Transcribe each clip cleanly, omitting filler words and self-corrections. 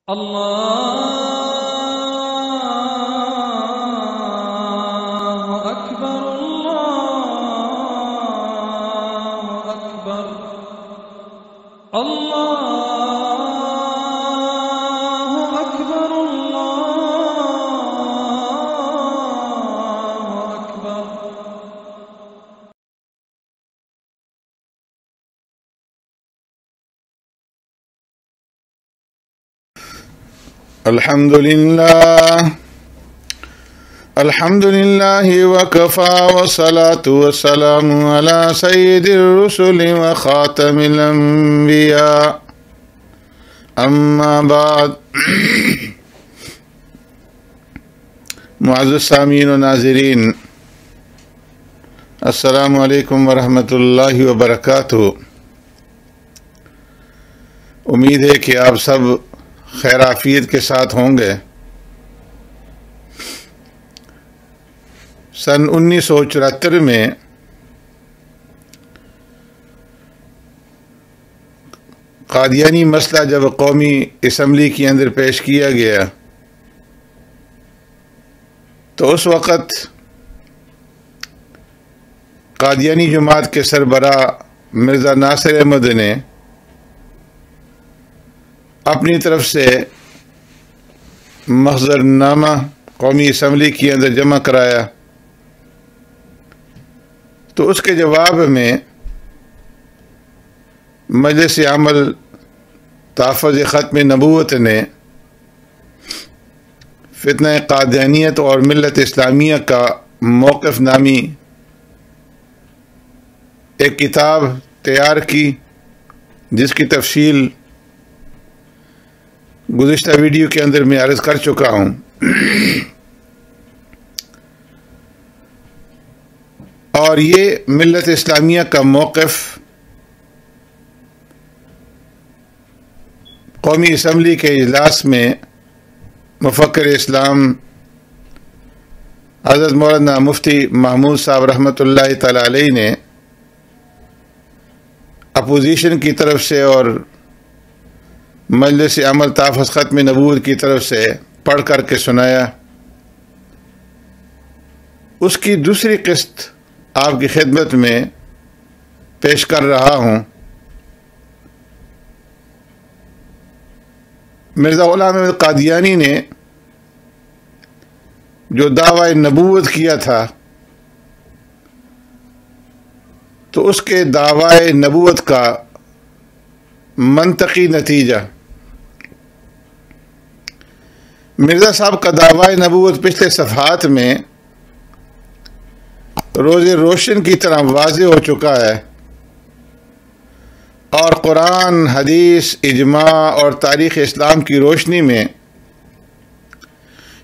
الله أكبر الله أكبر الله أكبر الله أكبر. الحمد لله وكفى والصلاة والسلام على سيد الرسل وخاتم الأنبياء أما بعد. معزز سامعین و ناظرین، السلام علیکم ورحمۃ اللہ وبرکاتہ. امید ہے کہ آپ سب خیر عافیت کے ساتھ ہوں گے. سن 1974 میں قادیانی مسئلہ جب قومی اسمبلی کے اندر پیش کیا گیا تو اس وقت قادیانی جماعت کے سربراہ مرزا ناصر احمد نے اپنی طرف سے محضر نامہ قومی اسمبلی کے اندر جمع کرایا، تو اس کے جواب میں مجلس عمل تحفظ ختم نبوت نے فتنہ قادیانیت اور ملت اسلامیہ کا موقف نامی ایک کتاب تیار کی، جس کی تفصیل گزشتہ ویڈیو کے اندر میں عرض کر چکا ہوں. اور یہ ملت اسلامیہ کا موقف قومی اسمبلی کے اجلاس میں مفکر اسلام حضرت مولانا مفتی محمود صاحب رحمۃ اللہ تعالی علیہ نے اپوزیشن کی طرف سے اور مجلس عمل تحفظ ختم نبوت کی طرف سے پڑھ کر کے سنایا. اس کی دوسری قسط آپ کی خدمت میں پیش کر رہا ہوں. مرزا غلام احمد قادیانی نے جو دعوی نبوت کیا تھا، تو اس کے دعوی نبوت کا منطقی نتیجہ، مرزا صاحب کا دعوی نبوت پچھلے صفحات میں روز روشن کی طرح واضح ہو چکا ہے، اور قرآن، حدیث، اجماع اور تاریخ اسلام کی روشنی میں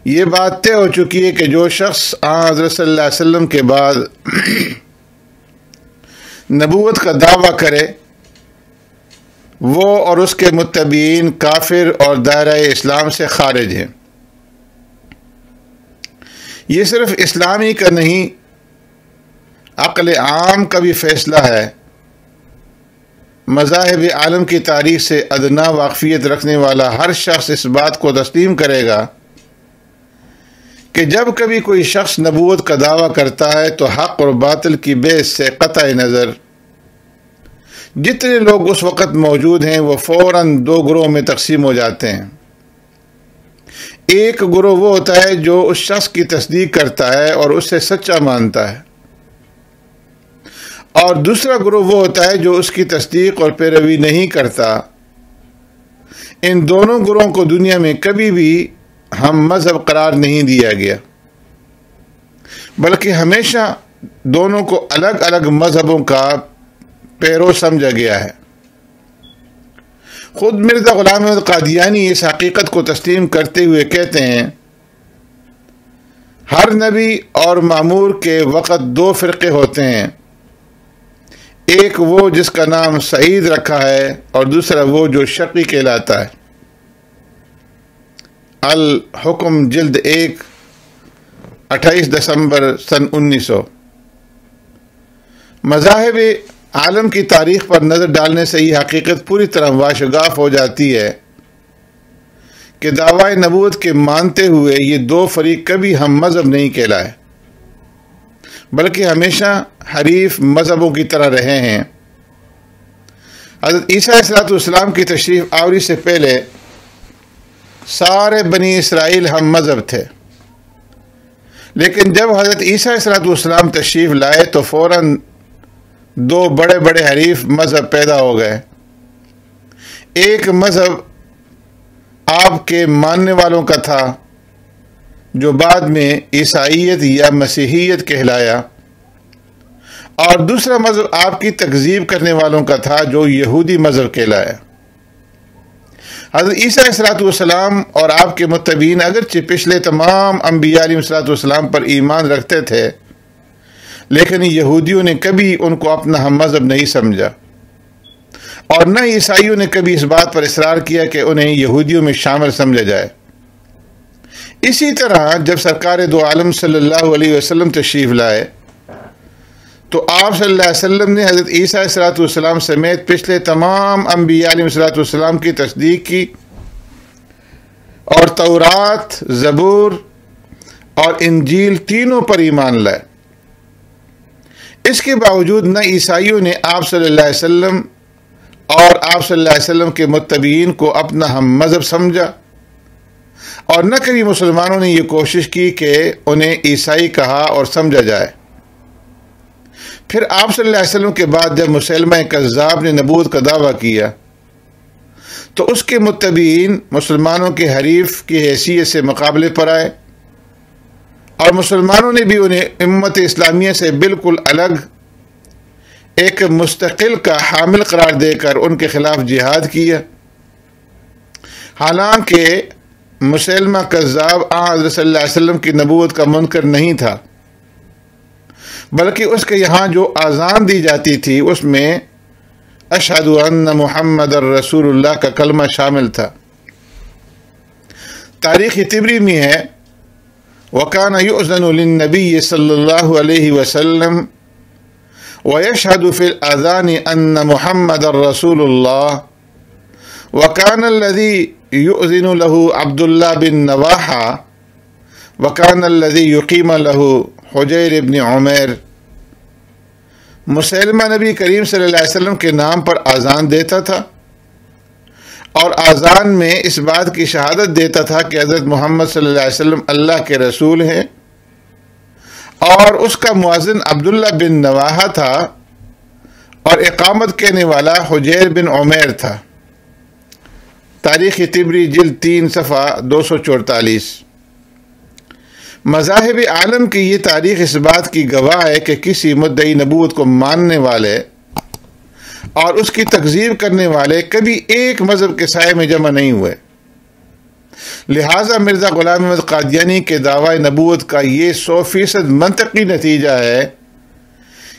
یہ بات طے ہو چکی ہے کہ جو شخص حضرت صلی اللہ علیہ وسلم کے بعد نبوت کا دعویٰ کرے، وہ اور اس کے متبعین کافر اور دائرہ اسلام سے خارج ہیں. یہ صرف اسلامی کا نہیں، عقل عام کا بھی فیصلہ ہے. مذاہب عالم کی تاریخ سے ادنا واقفیت رکھنے والا ہر شخص اس بات کو تسلیم کرے گا کہ جب کبھی کوئی شخص نبوت کا دعویٰ کرتا ہے تو حق اور باطل کی بیس سے قطع نظر جتنے لوگ اس وقت موجود ہیں وہ فوراً دو گروہ میں تقسیم ہو جاتے ہیں. ایک گروہ وہ ہوتا ہے جو اس شخص کی تصدیق کرتا ہے اور اسے سچا مانتا ہے، اور دوسرا گروہ وہ ہوتا ہے جو اس کی تصدیق اور پیروی نہیں کرتا. ان دونوں گروہوں کو دنیا میں کبھی بھی ہم مذہب قرار نہیں دیا گیا، بلکہ ہمیشہ دونوں کو الگ الگ مذہبوں کا پیرو سمجھا گیا ہے. خود مرزا غلام احمد قادیانی اس حقیقت کو تسلیم کرتے ہوئے کہتے ہیں، ہر نبی اور مامور کے وقت دو فرقے ہوتے ہیں، ایک وہ جس کا نام سعید رکھا ہے اور دوسرا وہ جو شقی کہلاتا ہے. الحکم جلد 1 28 دسمبر سن 1900. مذاہب عالم کی تاریخ پر نظر ڈالنے سے یہ حقیقت پوری طرح واشگاف ہو جاتی ہے کہ دعوی نبوت کے مانتے ہوئے یہ دو فریق کبھی ہم مذہب نہیں کہلائے، بلکہ ہمیشہ حریف مذہبوں کی طرح رہے ہیں۔ حضرت عیسیٰ علیہ السلام کی تشریف آوری سے پہلے سارے بنی اسرائیل ہم مذہب تھے، لیکن جب حضرت عیسیٰ علیہ السلام تشریف لائے تو فوراً دو بڑے بڑے حریف مذہب پیدا ہو گئے۔ ایک مذہب آپ کے ماننے والوں کا تھا جو بعد میں عیسائیت یا مسیحیت کہلایا، اور دوسرا مذہب آپ کی تکذیب کرنے والوں کا تھا جو یہودی مذہب کہلایا۔ حضرت عیسیٰ علیہ السلام اور آپ کے متبعین اگرچہ پچھلے تمام انبیاء علیہ السلام پر ایمان رکھتے تھے، لیکن یہودیوں نے کبھی ان کو اپنا ہم مذہب نہیں سمجھا، اور نہ عیسائیوں نے کبھی اس بات پر اصرار کیا کہ انہیں یہودیوں میں شامل سمجھا جائے۔ اسی طرح جب سرکار دو عالم صلی اللہ علیہ وسلم تشریف لائے تو آپ صلی اللہ علیہ وسلم نے حضرت عیسیٰ علیہ السلام سمیت پچھلے تمام انبیاء علیہ السلام کی تصدیق کی، اور تورات، زبور اور انجیل تینوں پر ایمان لائے۔ اس کے باوجود نہ عیسائیوں نے آپ صلی اللہ علیہ وسلم اور آپ صلی اللہ علیہ وسلم کے متبعین کو اپنا ہم مذہب سمجھا، اور نہ کبھی مسلمانوں نے یہ کوشش کی کہ انہیں عیسائی کہا اور سمجھا جائے۔ پھر آپ صلی اللہ علیہ وسلم کے بعد جب مسیلمہ کذاب نے نبوت کا دعویٰ کیا تو اس کے متبعین مسلمانوں کے حریف کی حیثیت سے مقابلے پر آئے، اور مسلمانوں نے بھی انہیں امت اسلامیہ سے بالکل الگ ایک مستقل کا حامل قرار دے کر ان کے خلاف جہاد کیا۔ حالانکہ مسیلمہ کذاب حضرت صلی اللہ علیہ وسلم کی نبوت کا منکر نہیں تھا، بلکہ اس کے یہاں جو اذان دی جاتی تھی اس میں اشہد ان محمد الرسول اللہ کا کلمہ شامل تھا۔ تاریخ طبری میں ہے وَكَانَ يُؤْذَنُ لِلنَّبِيِّ صلی اللہ علیہ وسلم وَيَشْهَدُ فِي الْأَذَانِ أَنَّ مُحَمَّدَ الرَّسُولُ اللَّهِ وَكَانَ الَّذِي يُؤْذِنُ لَهُ عَبْدُ اللَّهِ بن نواحہ وَكَانَ الَّذِي يُقِيمُ لَهُ حجیر ابن عمیر۔ مسیلمہ نبی کریم صلی اللہ علیہ وسلم کے نام پر اذان دیتا تھا، اور اذان میں اس بات کی شہادت دیتا تھا کہ حضرت محمد صلی اللہ علیہ وسلم اللہ کے رسول ہیں، اور اس کا مؤذن عبداللہ بن نواحہ تھا، اور اقامت کہنے والا حجیر بن عمیر تھا۔ تاریخ طبری جلد 3 صفحہ 244۔ مذاہب عالم کی یہ تاریخ اس بات کی گواہ ہے کہ کسی مدعی نبوت کو ماننے والے اور اس کی تکذیب کرنے والے کبھی ایک مذہب کے سائے میں جمع نہیں ہوئے۔ لہٰذا مرزا غلام احمد قادیانی کے دعوی نبوت کا یہ 100% منطقی نتیجہ ہے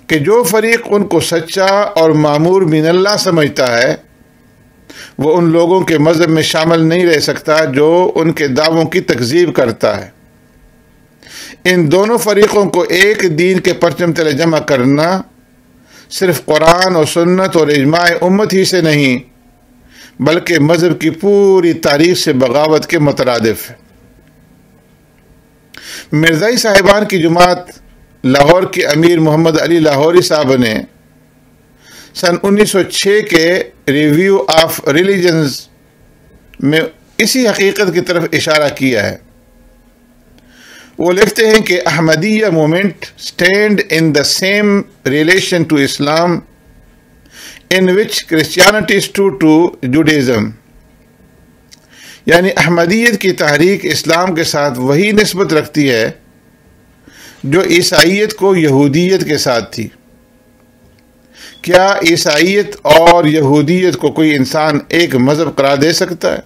کہ جو فریق ان کو سچا اور مامور من اللہ سمجھتا ہے وہ ان لوگوں کے مذہب میں شامل نہیں رہ سکتا جو ان کے دعووں کی تکذیب کرتا ہے۔ ان دونوں فریقوں کو ایک دین کے پرچم تلے جمع کرنا صرف قرآن اور سنت اور اجماع امت ہی سے نہیں بلکہ مذہب کی پوری تاریخ سے بغاوت کے مترادف ہے۔ مرزائی صاحبان کی جماعت لاہور کے امیر محمد علی لاہوری صاحب نے سن 1906 کے ریویو آف ریلیجنز میں اسی حقیقت کی طرف اشارہ کیا ہے۔ وہ لکھتے ہیں کہ Ahmadiyya movement stand in the same relation to Islam in which Christianity stood to Judaism، یعنی احمدیت کی تحریک اسلام کے ساتھ وہی نسبت رکھتی ہے جو عیسائیت کو یہودیت کے ساتھ تھی۔ کیا عیسائیت اور یہودیت کو کوئی انسان ایک مذہب قرار دے سکتا ہے؟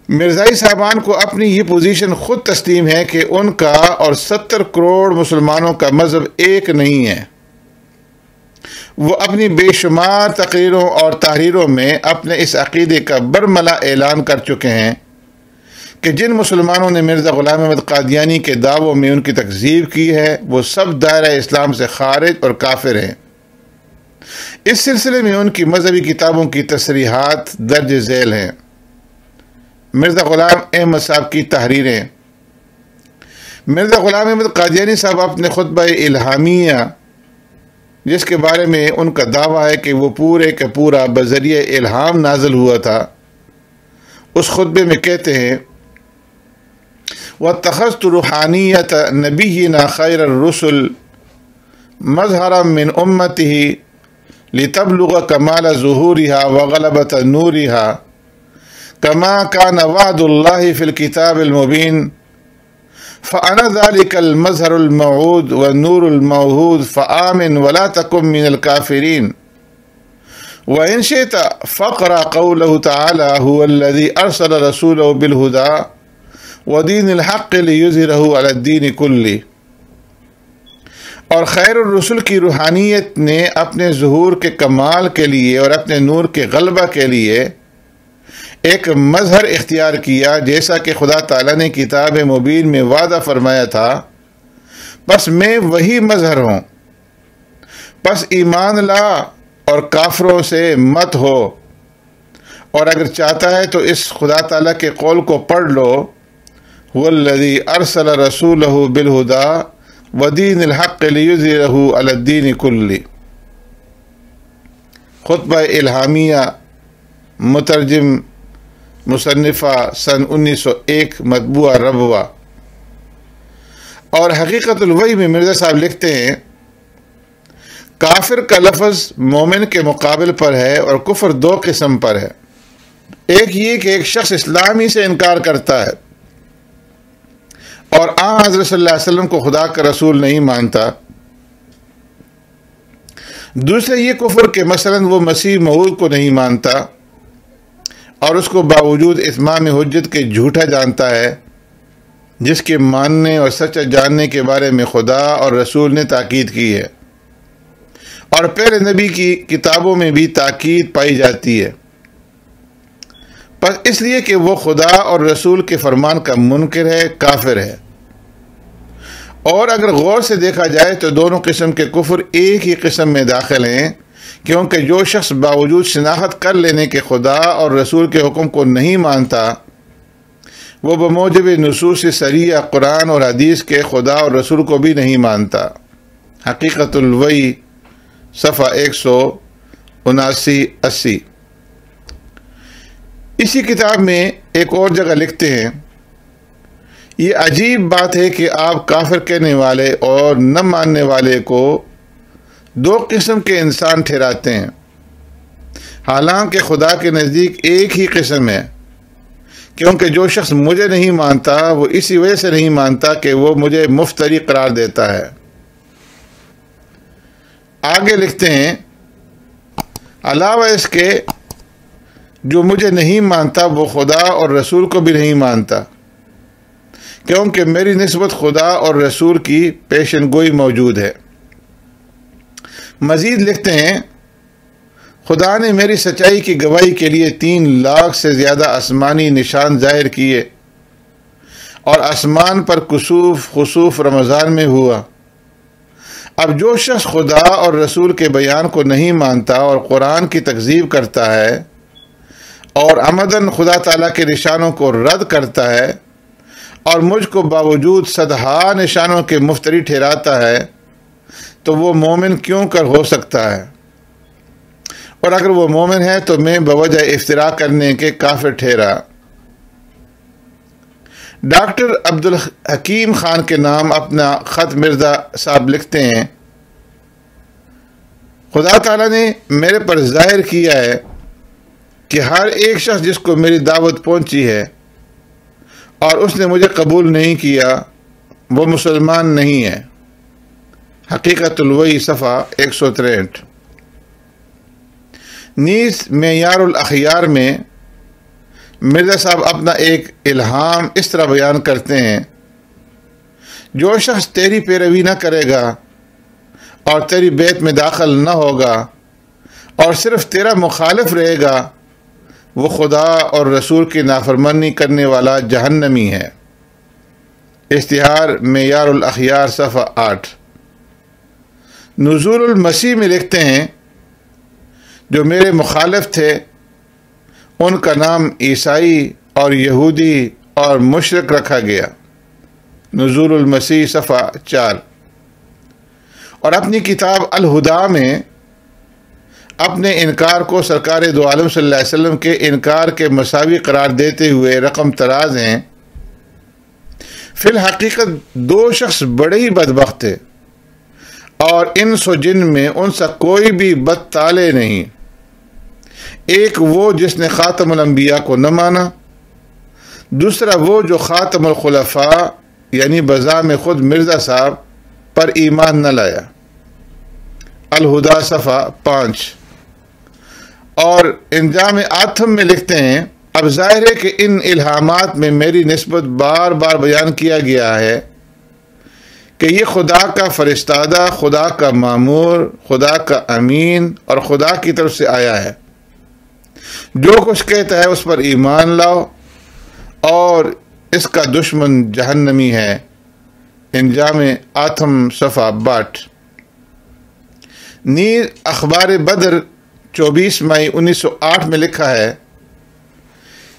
مرزائی صاحبان کو اپنی یہ پوزیشن خود تسلیم ہے کہ ان کا اور 70 کروڑ مسلمانوں کا مذہب ایک نہیں ہے۔ وہ اپنی بے شمار تقریروں اور تحریروں میں اپنے اس عقیدے کا برملا اعلان کر چکے ہیں کہ جن مسلمانوں نے مرزا غلام احمد قادیانی کے دعووں میں ان کی تکذیب کی ہے وہ سب دائرہ اسلام سے خارج اور کافر ہیں۔ اس سلسلے میں ان کی مذہبی کتابوں کی تصریحات درج ذیل ہیں۔ مرزا غلام احمد صاحب کی تحریریں۔ مرزا غلام احمد قادیانی صاحب اپنے خطبہ الہامیہ، جس کے بارے میں ان کا دعویٰ ہے کہ وہ پورے کا پورا بذریعہ الہام نازل ہوا تھا، اس خطبے میں کہتے ہیں: وَاتَّخَذْتُ رُوحَانِيَّةَ نَبِيِّنَا خَيْرَ الرُّسُلِ مَظْهَرًا مِّنْ أُمَّتِهِ لِتَبْلُغَ كَمَالَ ظُهُورِهَا وَغَلَبَةَ نُورِهَا كَمَا كَانَ وَعْدُ اللَّهِ فِي الْكِتَابِ الْمُبِينِ فَأَنَا ذَلِكَ الْمَظْهَرُ الْمَوْعُودُ وَالنُّورُ الْمَوْعُودُ فَآمِنْ وَلَا تَكُنْ مِنَ الْكَافِرِينَ وَإِنْ شِئْتَ فَاقْرَأْ قَوْلَهُ تَعَالَى هُوَ الَّذِي أَرْسَلَ رَسُولَهُ بِالْهُدَى وَدِينِ الْحَقِّ لِيُظْهِرَهُ عَلَى الدِّينِ كُلِّهِ۔ اور خیر الرسل کی روحانیت نے اپنے ظہور کے کمال کے لیے اور اپنے نور کے غلبہ کے لیے ایک مظہر اختیار کیا، جیسا کہ خدا تعالیٰ نے کتاب مبین میں وعدہ فرمایا تھا، بس میں وہی مظہر ہوں، بس ایمان لا اور کافروں سے مت ہو۔ اور اگر چاہتا ہے تو اس خدا تعالیٰ کے قول کو پڑھ لو: هو الذی ارسل رسولہ بالہدی ودین الحق لیظہرہ علی الدین کلہ۔ خطبہ الہامیہ، مترجم مصنفہ سن 1901، مطبوعہ ربوہ۔ اور حقیقت الوحی میں مرزا صاحب لکھتے ہیں: کافر کا لفظ مومن کے مقابل پر ہے، اور کفر دو قسم پر ہے۔ ایک یہ کہ ایک شخص اسلام ہی سے انکار کرتا ہے اور حضرت صلی اللہ علیہ وسلم کو خدا کا رسول نہیں مانتا۔ دوسرے یہ کفر کہ مثلا وہ مسیح موعود کو نہیں مانتا اور اس کو باوجود اتمام حجت کے جھوٹا جانتا ہے، جس کے ماننے اور سچا جاننے کے بارے میں خدا اور رسول نے تاکید کی ہے، اور پہلے نبی کی کتابوں میں بھی تاکید پائی جاتی ہے، بس اس لیے کہ وہ خدا اور رسول کے فرمان کا منکر ہے، کافر ہے۔ اور اگر غور سے دیکھا جائے تو دونوں قسم کے کفر ایک ہی قسم میں داخل ہیں، کیونکہ جو شخص باوجود شناخت کر لینے کے خدا اور رسول کے حکم کو نہیں مانتا، وہ بموجب نصوص صریح قرآن اور حدیث کے خدا اور رسول کو بھی نہیں مانتا۔ حقیقت الوحی، صفحہ 179-80۔ اسی کتاب میں ایک اور جگہ لکھتے ہیں: یہ عجیب بات ہے کہ آپ کافر کہنے والے اور نہ ماننے والے کو دو قسم کے انسان ٹھہراتے ہیں، حالانکہ خدا کے نزدیک ایک ہی قسم ہے، کیونکہ جو شخص مجھے نہیں مانتا وہ اسی وجہ سے نہیں مانتا کہ وہ مجھے مفتری قرار دیتا ہے۔ آگے لکھتے ہیں: علاوہ اس کے جو مجھے نہیں مانتا وہ خدا اور رسول کو بھی نہیں مانتا، کیونکہ میری نسبت خدا اور رسول کی پیشن گوئی موجود ہے۔ مزید لکھتے ہیں: خدا نے میری سچائی کی گواہی کے لیے 3 لاکھ سے زیادہ آسمانی نشان ظاہر کیے، اور آسمان پر کسوف خسوف رمضان میں ہوا۔ اب جو شخص خدا اور رسول کے بیان کو نہیں مانتا اور قرآن کی تکذیب کرتا ہے اور عمدن خدا تعالیٰ کے نشانوں کو رد کرتا ہے اور مجھ کو باوجود صدہا نشانوں کے مفتری ٹھہراتا ہے، تو وہ مومن کیوں کر ہو سکتا ہے؟ اور اگر وہ مومن ہے تو میں بوجہ افتراء کرنے کے کافر ٹھہرا۔ ڈاکٹر عبدالحکیم خان کے نام اپنا خط مرزا صاحب لکھتے ہیں: خدا تعالیٰ نے میرے پر ظاہر کیا ہے کہ ہر ایک شخص جس کو میری دعوت پہنچی ہے اور اس نے مجھے قبول نہیں کیا، وہ مسلمان نہیں ہے۔ حقیقت الوحی، صفحہ 163۔ نیز معیار الاخیار میں مرزا صاحب اپنا ایک الہام اس طرح بیان کرتے ہیں: جو شخص تیری پیروی نہ کرے گا اور تیری بیت میں داخل نہ ہوگا اور صرف تیرا مخالف رہے گا، وہ خدا اور رسول کی نافرمانی کرنے والا جہنمی ہے۔ اشتہار معیار الاخیار، صفحہ 8۔ نزول المسیح میں لکھتے ہیں: جو میرے مخالف تھے ان کا نام عیسائی اور یہودی اور مشرک رکھا گیا۔ نزول المسیح صفحہ 4۔ اور اپنی کتاب الہدا میں اپنے انکار کو سرکار دو عالم صلی اللہ علیہ وسلم کے انکار کے مساوی قرار دیتے ہوئے رقم تراز ہیں۔ فی الحقیقت دو شخص بڑے ہی بدبخت تھے اور انس و جن میں ان سے کوئی بھی بد طالع نہیں۔ ایک وہ جس نے خاتم الانبیاء کو نہ مانا، دوسرا وہ جو خاتم الخلفاء یعنی بزعم خود مرزا صاحب پر ایمان نہ لایا۔ الہدا صفحہ 5۔ اور انجام آتم میں لکھتے ہیں، اب ظاہر ہے کہ ان الہامات میں میری نسبت بار بار بیان کیا گیا ہے کہ یہ خدا کا فرستادہ، خدا کا مامور، خدا کا امین اور خدا کی طرف سے آیا ہے۔ جو کچھ کہتا ہے اس پر ایمان لاؤ اور اس کا دشمن جہنمی ہے۔ انجام آتم صفحہ 62۔ نیز اخبار بدر 24 مئی 1908 میں لکھا ہے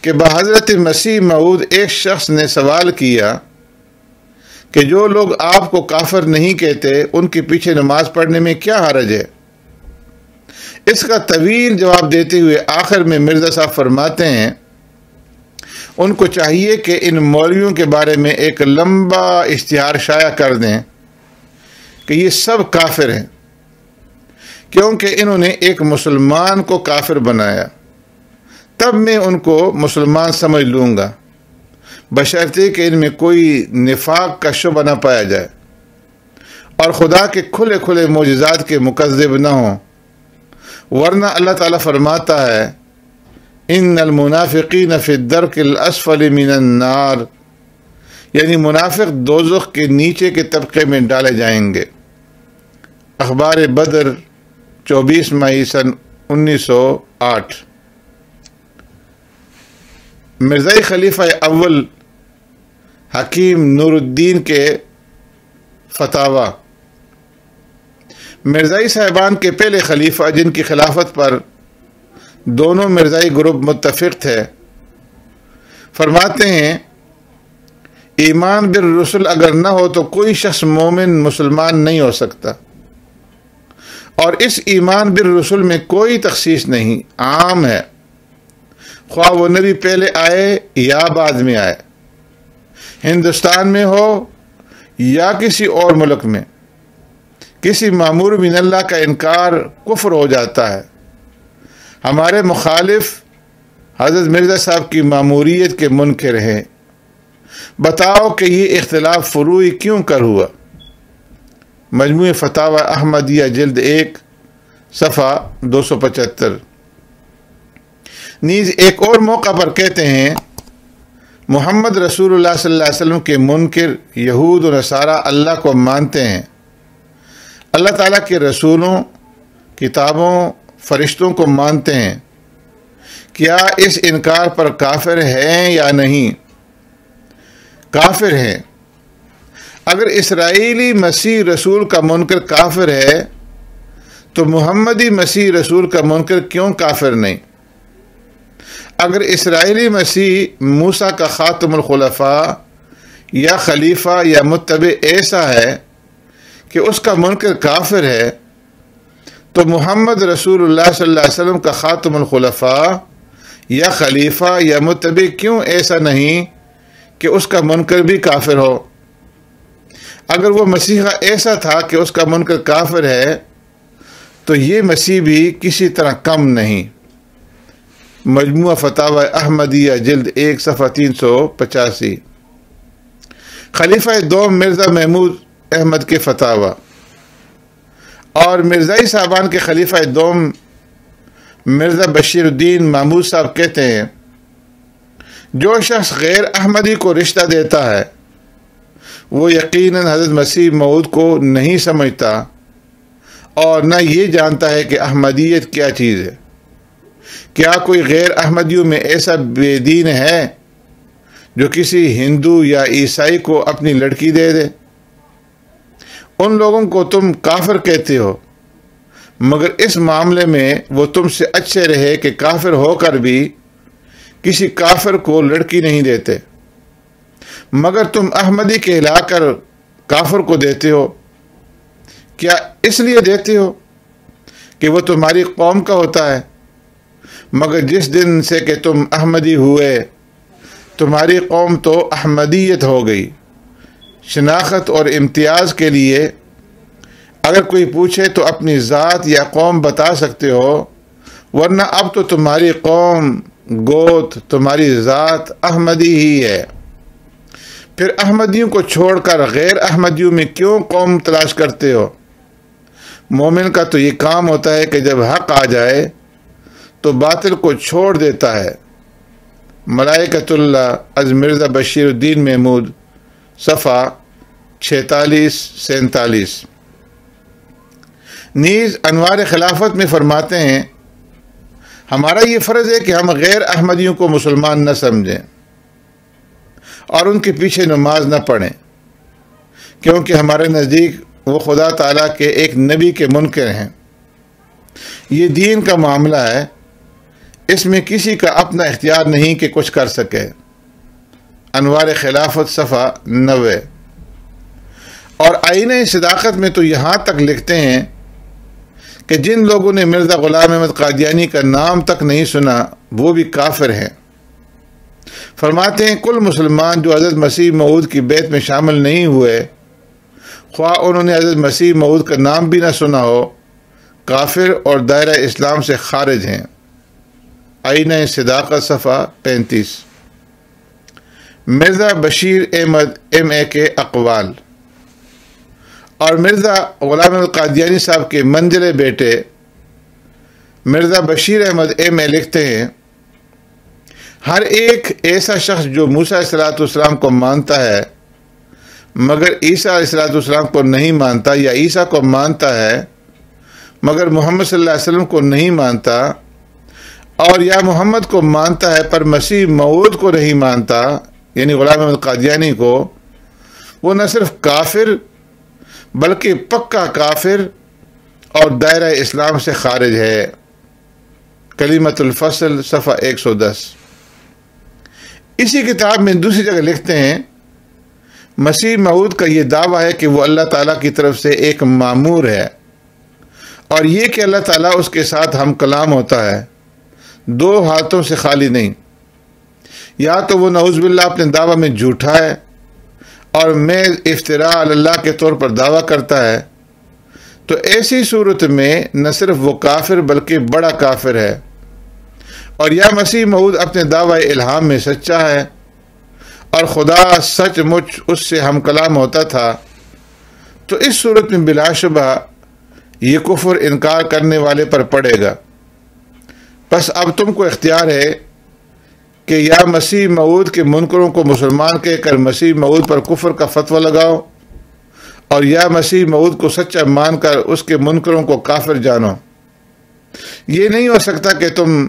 کہ بحضرت مسیح موعود ایک شخص نے سوال کیا کہ جو لوگ آپ کو کافر نہیں کہتے ان کے پیچھے نماز پڑھنے میں کیا حرج ہے؟ اس کا طویل جواب دیتے ہوئے آخر میں مرزا صاحب فرماتے ہیں ان کو چاہیے کہ ان مولویوں کے بارے میں ایک لمبا اشتہار شائع کر دیں کہ یہ سب کافر ہیں، کیونکہ انہوں نے ایک مسلمان کو کافر بنایا، تب میں ان کو مسلمان سمجھ لوں گا، بشرطے کہ ان میں کوئی نفاق کا شبہ نہ پایا جائے اور خدا کے کھلے کھلے معجزات کے مکذب نہ ہوں، ورنہ اللہ تعالیٰ فرماتا ہے ان المنافقین فی الدرک الاسفل من النار، یعنی منافق دوزخ کے نیچے کے طبقے میں ڈالے جائیں گے۔ اخبار بدر 24 مئی سن 1908۔ مرزائی خلیفہ اول حکیم نور الدین کے فتاوی۔ مرزائی صاحبان کے پہلے خلیفہ جن کی خلافت پر دونوں مرزائی گروپ متفق تھے فرماتے ہیں ایمان بالرسل اگر نہ ہو تو کوئی شخص مومن مسلمان نہیں ہو سکتا، اور اس ایمان بالرسل میں کوئی تخصیص نہیں، عام ہے، خواہ وہ نبی پہلے آئے یا بعد میں آئے، ہندوستان میں ہو یا کسی اور ملک میں۔ کسی مامور من اللہ کا انکار کفر ہو جاتا ہے۔ ہمارے مخالف حضرت مرزا صاحب کی ماموریت کے منکر ہیں، بتاؤ کہ یہ اختلاف فروعی کیوں کر ہوا؟ مجموع فتاوی احمدیہ جلد 1 صفحہ 275۔ نیز ایک اور موقع پر کہتے ہیں محمد رسول اللہ صلی اللہ علیہ وسلم کے منکر یہود و نصارہ اللہ کو مانتے ہیں، اللہ تعالیٰ کے رسولوں، کتابوں، فرشتوں کو مانتے ہیں، کیا اس انکار پر کافر ہیں یا نہیں؟ کافر ہیں۔ اگر اسرائیلی مسیح رسول کا منکر کافر ہے تو محمدی مسیح رسول کا منکر کیوں کافر نہیں؟ اگر اسرائیلی مسیح موسیٰ کا خاتم الخلفاء یا خلیفہ یا متبع ایسا ہے کہ اس کا منکر کافر ہے، تو محمد رسول اللہ صلی اللہ علیہ وسلم کا خاتم الخلفاء یا خلیفہ یا متبع کیوں ایسا نہیں کہ اس کا منکر بھی کافر ہو؟ اگر وہ مسیحا ایسا تھا کہ اس کا منکر کافر ہے تو یہ مسیح بھی کسی طرح کم نہیں۔ مجموعہ فتاوی احمدیہ جلد 1 صفحہ 385۔ خلیفہ دوم مرزا محمود احمد کے فتاوی۔ اور مرزائی صاحبان کے خلیفہ دوم مرزا بشیر الدین محمود صاحب کہتے ہیں جو شخص غیر احمدی کو رشتہ دیتا ہے وہ یقیناً حضرت مسیح موعود کو نہیں سمجھتا اور نہ یہ جانتا ہے کہ احمدیت کیا چیز ہے۔ کیا کوئی غیر احمدیوں میں ایسا بے دین ہے جو کسی ہندو یا عیسائی کو اپنی لڑکی دے دے؟ ان لوگوں کو تم کافر کہتے ہو، مگر اس معاملے میں وہ تم سے اچھے رہے کہ کافر ہو کر بھی کسی کافر کو لڑکی نہیں دیتے، مگر تم احمدی کہلا کر کافر کو دیتے ہو۔ کیا اس لیے دیتے ہو کہ وہ تمہاری قوم کا ہوتا ہے؟ مگر جس دن سے کہ تم احمدی ہوئے تمہاری قوم تو احمدیت ہو گئی۔ شناخت اور امتیاز کے لیے اگر کوئی پوچھے تو اپنی ذات یا قوم بتا سکتے ہو، ورنہ اب تو تمہاری قوم، گوت، تمہاری ذات احمدی ہی ہے۔ پھر احمدیوں کو چھوڑ کر غیر احمدیوں میں کیوں قوم تلاش کرتے ہو؟ مومن کا تو یہ کام ہوتا ہے کہ جب حق آ جائے تو باطل کو چھوڑ دیتا ہے۔ ملائکۃ اللہ از مرزا بشیر الدین محمود، صفحہ 46-47۔ نیز انوار خلافت میں فرماتے ہیں، ہمارا یہ فرض ہے کہ ہم غیر احمدیوں کو مسلمان نہ سمجھیں اور ان کے پیچھے نماز نہ پڑھیں، کیونکہ ہمارے نزدیک وہ خدا تعالیٰ کے ایک نبی کے منکر ہیں۔ یہ دین کا معاملہ ہے، اس میں کسی کا اپنا اختیار نہیں کہ کچھ کر سکے۔ انوار خلافت صفحہ 90۔ اور آئینہ صداقت میں تو یہاں تک لکھتے ہیں کہ جن لوگوں نے مرزا غلام احمد قادیانی کا نام تک نہیں سنا وہ بھی کافر ہیں۔ فرماتے ہیں کل مسلمان جو حضرت مسیح موعود کی بیعت میں شامل نہیں ہوئے، خواہ انہوں نے حضرت مسیح موعود کا نام بھی نہ سنا ہو، کافر اور دائرہ اسلام سے خارج ہیں۔ آئینہ صداقت صفحہ 35۔ مرزا بشیر احمد MA کے اقوال۔ اور مرزا غلام احمد قادیانی صاحب کے منجلے بیٹے مرزا بشیر احمد MA لکھتے ہیں، ہر ایک ایسا شخص جو موسیٰ علیہ السلام کو مانتا ہے مگر عیسیٰ علیہ السلام کو نہیں مانتا، یا عیسیٰ کو مانتا ہے مگر محمد صلی اللہ علیہ وسلم کو نہیں مانتا، اور یا محمد کو مانتا ہے پر مسیح موعود کو نہیں مانتا، یعنی غلام احمد قادیانی کو، وہ نہ صرف کافر بلکہ پکا کافر اور دائرہ اسلام سے خارج ہے۔ کلمۃ الفصل صفحہ 110۔ اسی کتاب میں دوسری جگہ لکھتے ہیں، مسیح موعود کا یہ دعویٰ ہے کہ وہ اللہ تعالیٰ کی طرف سے ایک مامور ہے، اور یہ کہ اللہ تعالیٰ اس کے ساتھ ہم کلام ہوتا ہے، دو ہاتھوں سے خالی نہیں۔ یا تو وہ نعوذ باللہ اپنے دعویٰ میں جھوٹا ہے اور محض افتراء علی اللہ کے طور پر دعویٰ کرتا ہے، تو ایسی صورت میں نہ صرف وہ کافر بلکہ بڑا کافر ہے، اور یا مسیح موعود اپنے دعوی الہام میں سچا ہے اور خدا سچ مچ اس سے ہم کلام ہوتا تھا، تو اس صورت میں بلا شبہ یہ کفر انکار کرنے والے پر پڑے گا۔ بس اب تم کو اختیار ہے کہ یا مسیح موعود کے منکروں کو مسلمان کہہ کر مسیح موعود پر کفر کا فتویٰ لگاؤ، اور یا مسیح موعود کو سچا مان کر اس کے منکروں کو کافر جانو۔ یہ نہیں ہو سکتا کہ تم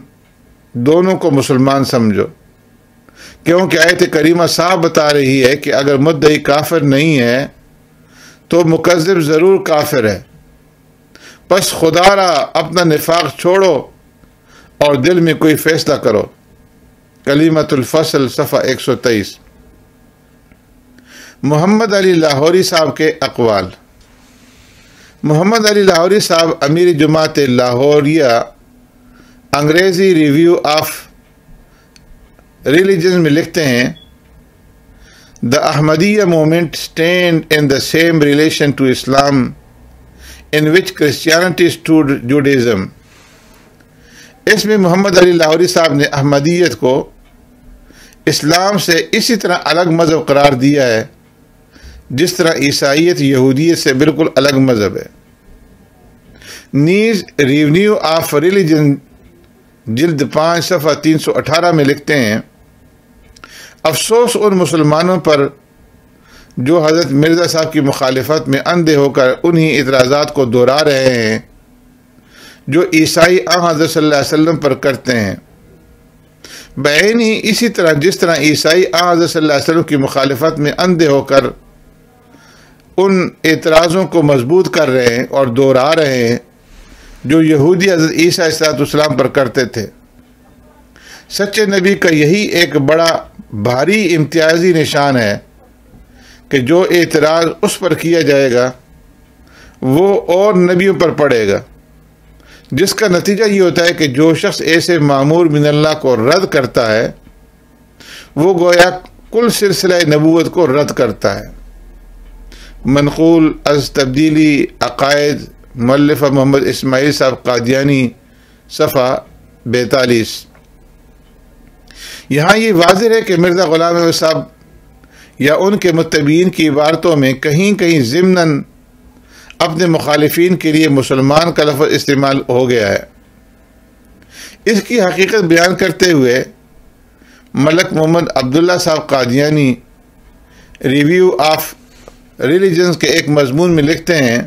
دونوں کو مسلمان سمجھو، کیونکہ آیت کریمہ صاحب بتا رہی ہے کہ اگر مدعی کافر نہیں ہے تو مکذب ضرور کافر ہے۔ بس خدا را اپنا نفاق چھوڑو اور دل میں کوئی فیصلہ کرو۔ کلمۃ الفصل صفحہ 123۔ محمد علی لاہوری صاحب کے اقوال۔ محمد علی لاہوری صاحب امیر جماعت لاہوریہ انگریزی ریویو آف ریلیجن میں لکھتے ہیں، The Ahmadiyya movement stand in the same relation to Islam in which Christianity stood Judaism۔ اس میں محمد علی لاہوری صاحب نے احمدیت کو اسلام سے اسی طرح الگ مذہب قرار دیا ہے جس طرح عیسائیت یہودیت سے بالکل الگ مذہب ہے۔ نیز ریونیو آف ریلیجن جلد 5 صفحہ 318 میں لکھتے ہیں، افسوس ان مسلمانوں پر جو حضرت مرزا صاحب کی مخالفت میں اندھے ہو کر انہی اعتراضات کو دہرا رہے ہیں جو عیسائی حضرت صلی اللہ علیہ وسلم پر کرتے ہیں، بعین ہی اسی طرح جس طرح عیسائی حضرت صلی اللہ علیہ وسلم کی مخالفت میں اندھے ہو کر ان اعتراضوں کو مضبوط کر رہے ہیں اور دہرا رہے ہیں، جو یہودی حضرت عیسیٰ علیہ السلام پر کرتے تھے۔ سچے نبی کا یہی ایک بڑا بھاری امتیازی نشان ہے کہ جو اعتراض اس پر کیا جائے گا وہ اور نبیوں پر پڑے گا، جس کا نتیجہ یہ ہوتا ہے کہ جو شخص ایسے مامور من اللہ کو رد کرتا ہے وہ گویا کل سلسلہ نبوت کو رد کرتا ہے۔ منقول از تبدیلی عقائد مؤلف محمد اسماعیل صاحب قادیانی، صفحہ 42۔ یہاں یہ واضح ہے کہ مرزا غلام احمد صاحب یا ان کے متبعین کی عبارتوں میں کہیں کہیں ضمناً اپنے مخالفین کے لیے مسلمان کا لفظ استعمال ہو گیا ہے۔ اس کی حقیقت بیان کرتے ہوئے ملک محمد عبداللہ صاحب قادیانی ریویو آف ریلیجنز کے ایک مضمون میں لکھتے ہیں،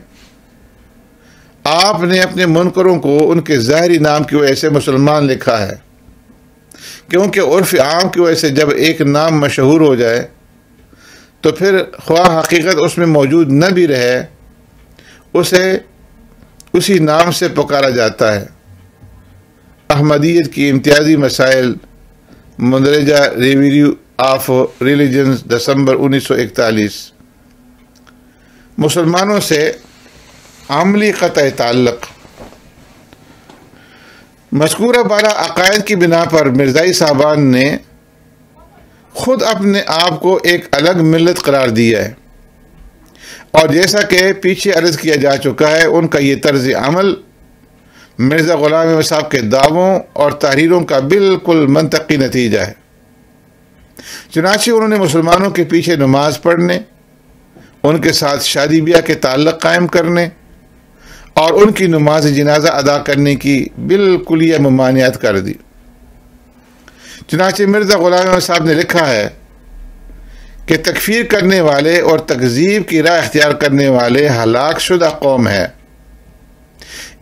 آپ نے اپنے منکروں کو ان کے ظاہری نام کی وجہ سے مسلمان لکھا ہے، کیونکہ عرف عام کی وجہ سے جب ایک نام مشہور ہو جائے تو پھر خواہ حقیقت اس میں موجود نہ بھی رہے اسے اسی نام سے پکارا جاتا ہے۔ احمدیت کی امتیازی مسائل، مندرجہ ریویو آف ریلیجنز، دسمبر 1941۔ مسلمانوں سے عملی قطع تعلق۔ مذکورہ بالا عقائد کی بنا پر مرزائی صاحبان نے خود اپنے آپ کو ایک الگ ملت قرار دیا ہے، اور جیسا کہ پیچھے عرض کیا جا چکا ہے ان کا یہ طرز عمل مرزا غلام احمد صاحب کے دعووں اور تحریروں کا بالکل منطقی نتیجہ ہے۔ چنانچہ انہوں نے مسلمانوں کے پیچھے نماز پڑھنے، ان کے ساتھ شادی بیاہ کے تعلق قائم کرنے اور ان کی نماز جنازہ ادا کرنے کی بالکل یہ ممانعت کر دی۔ چنانچہ مرزا غلام احمد صاحب نے لکھا ہے کہ تکفیر کرنے والے اور تکذیب کی راہ اختیار کرنے والے ہلاک شدہ قوم ہے،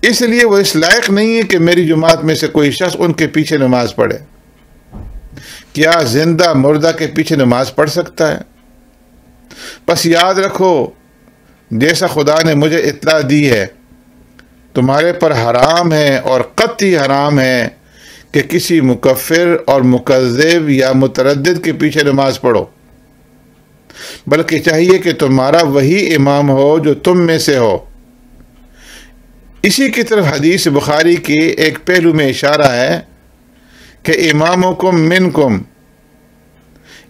اس لیے وہ اس لائق نہیں ہے کہ میری جماعت میں سے کوئی شخص ان کے پیچھے نماز پڑھے۔ کیا زندہ مردہ کے پیچھے نماز پڑھ سکتا ہے؟ بس یاد رکھو، جیسا خدا نے مجھے اطلاع دی ہے تمہارے پر حرام ہے اور قطعی حرام ہے کہ کسی مکفر اور مکذب یا متردد کے پیچھے نماز پڑھو، بلکہ چاہیے کہ تمہارا وہی امام ہو جو تم میں سے ہو۔ اسی کی طرف حدیث بخاری کی ایک پہلو میں اشارہ ہے کہ امامکم منکم،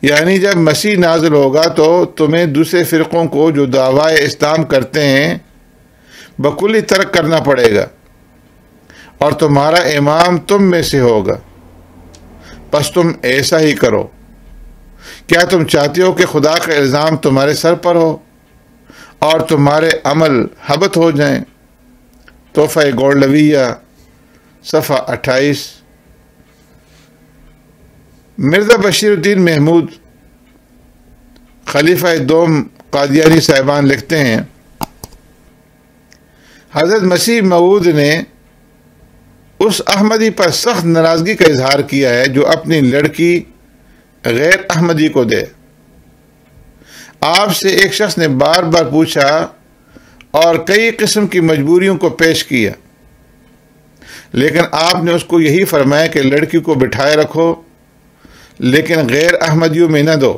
یعنی جب مسیح نازل ہوگا تو تمہیں دوسرے فرقوں کو جو دعویٰ اسلام کرتے ہیں بکلی ترک کرنا پڑے گا، اور تمہارا امام تم میں سے ہوگا، پس تم ایسا ہی کرو۔ کیا تم چاہتے ہو کہ خدا کا الزام تمہارے سر پر ہو اور تمہارے عمل حبط ہو جائیں؟ تحفہ گولڈویہ، صفحہ 28۔ مرزا بشیر الدین محمود خلیفہ دوم قادیانی صاحبان لکھتے ہیں، حضرت مسیح موعود نے اس احمدی پر سخت ناراضگی کا اظہار کیا ہے جو اپنی لڑکی غیر احمدی کو دے۔ آپ سے ایک شخص نے بار بار پوچھا اور کئی قسم کی مجبوریوں کو پیش کیا، لیکن آپ نے اس کو یہی فرمایا کہ لڑکی کو بٹھائے رکھو لیکن غیر احمدیوں میں نہ دو۔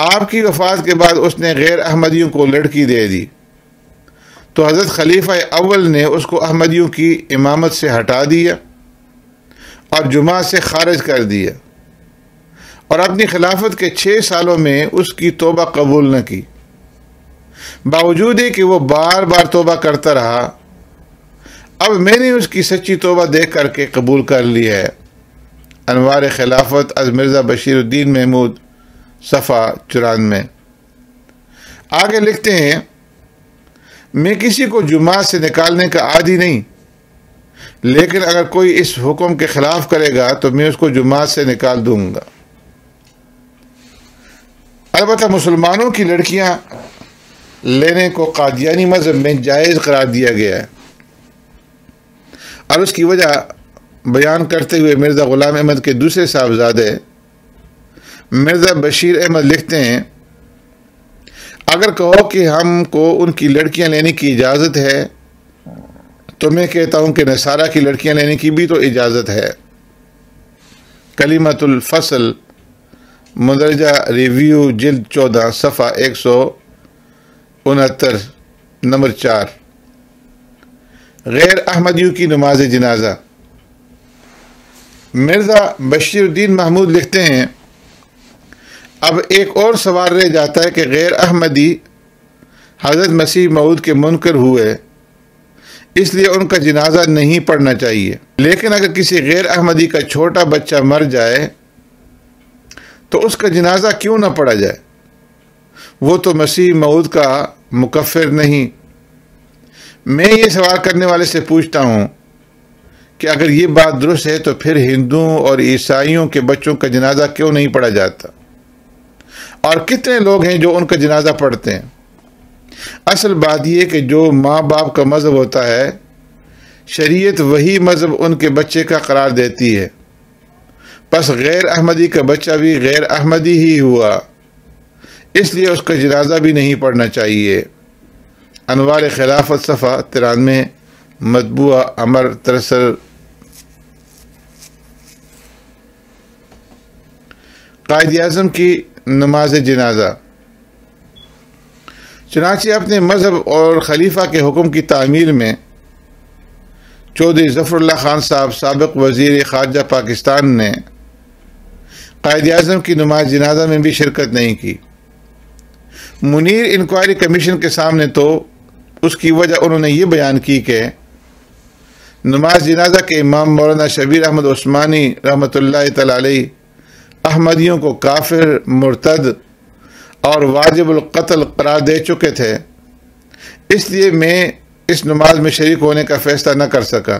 آپ کی وفات کے بعد اس نے غیر احمدیوں کو لڑکی دے دی، تو حضرت خلیفہ اول نے اس کو احمدیوں کی امامت سے ہٹا دیا اور جمعہ سے خارج کر دیا، اور اپنی خلافت کے 6 سالوں میں اس کی توبہ قبول نہ کی، باوجود ہے کہ وہ بار بار توبہ کرتا رہا۔ اب میں نے اس کی سچی توبہ دیکھ کر کے قبول کر لی ہے۔ انوار خلافت از مرزا بشیر الدین محمود، صفحہ 94۔ آگے لکھتے ہیں، میں کسی کو جماعت سے نکالنے کا عادی نہیں، لیکن اگر کوئی اس حکم کے خلاف کرے گا تو میں اس کو جماعت سے نکال دوں گا۔ البتہ مسلمانوں کی لڑکیاں لینے کو قادیانی مذہب میں جائز قرار دیا گیا ہے، اور اس کی وجہ بیان کرتے ہوئے مرزا غلام احمد کے دوسرے صاحبزادے مرزا بشیر احمد لکھتے ہیں، اگر کہو کہ ہم کو ان کی لڑکیاں لینے کی اجازت ہے تو میں کہتا ہوں کہ نصارہ کی لڑکیاں لینے کی بھی تو اجازت ہے۔ کلمۃ الفصل مندرجہ ریویو جلد 14 صفحہ 169 نمبر 4۔ غیر احمدیوں کی نماز جنازہ۔ مرزا بشیر الدین محمود لکھتے ہیں، اب ایک اور سوال رہ جاتا ہے کہ غیر احمدی حضرت مسیح موعود کے منکر ہوئے، اس لیے ان کا جنازہ نہیں پڑھنا چاہیے، لیکن اگر کسی غیر احمدی کا چھوٹا بچہ مر جائے تو اس کا جنازہ کیوں نہ پڑھا جائے؟ وہ تو مسیح موعود کا مکفر نہیں۔ میں یہ سوال کرنے والے سے پوچھتا ہوں کہ اگر یہ بات درست ہے تو پھر ہندوؤں اور عیسائیوں کے بچوں کا جنازہ کیوں نہیں پڑھا جاتا؟ اور کتنے لوگ ہیں جو ان کا جنازہ پڑھتے ہیں؟ اصل بات یہ کہ جو ماں باپ کا مذہب ہوتا ہے، شریعت وہی مذہب ان کے بچے کا قرار دیتی ہے، پس غیر احمدی کا بچہ بھی غیر احمدی ہی ہوا، اس لیے اس کا جنازہ بھی نہیں پڑھنا چاہیے۔ انوار خلافت صفحہ 93 مطبوعہ امر 63۔ قائد اعظم کی نماز جنازہ۔ چنانچہ اپنے مذہب اور خلیفہ کے حکم کی تعمیل میں چودھری ظفر اللہ خان صاحب سابق وزیر خارجہ پاکستان نے قائد اعظم کی نماز جنازہ میں بھی شرکت نہیں کی۔ منیر انکوائری کمیشن کے سامنے تو اس کی وجہ انہوں نے یہ بیان کی کہ نماز جنازہ کے امام مولانا شبیر احمد عثمانی رحمۃ اللہ تعالی علیہ احمدیوں کو کافر، مرتد اور واجب القتل قرار دے چکے تھے، اس لیے میں اس نماز میں شریک ہونے کا فیصلہ نہ کر سکا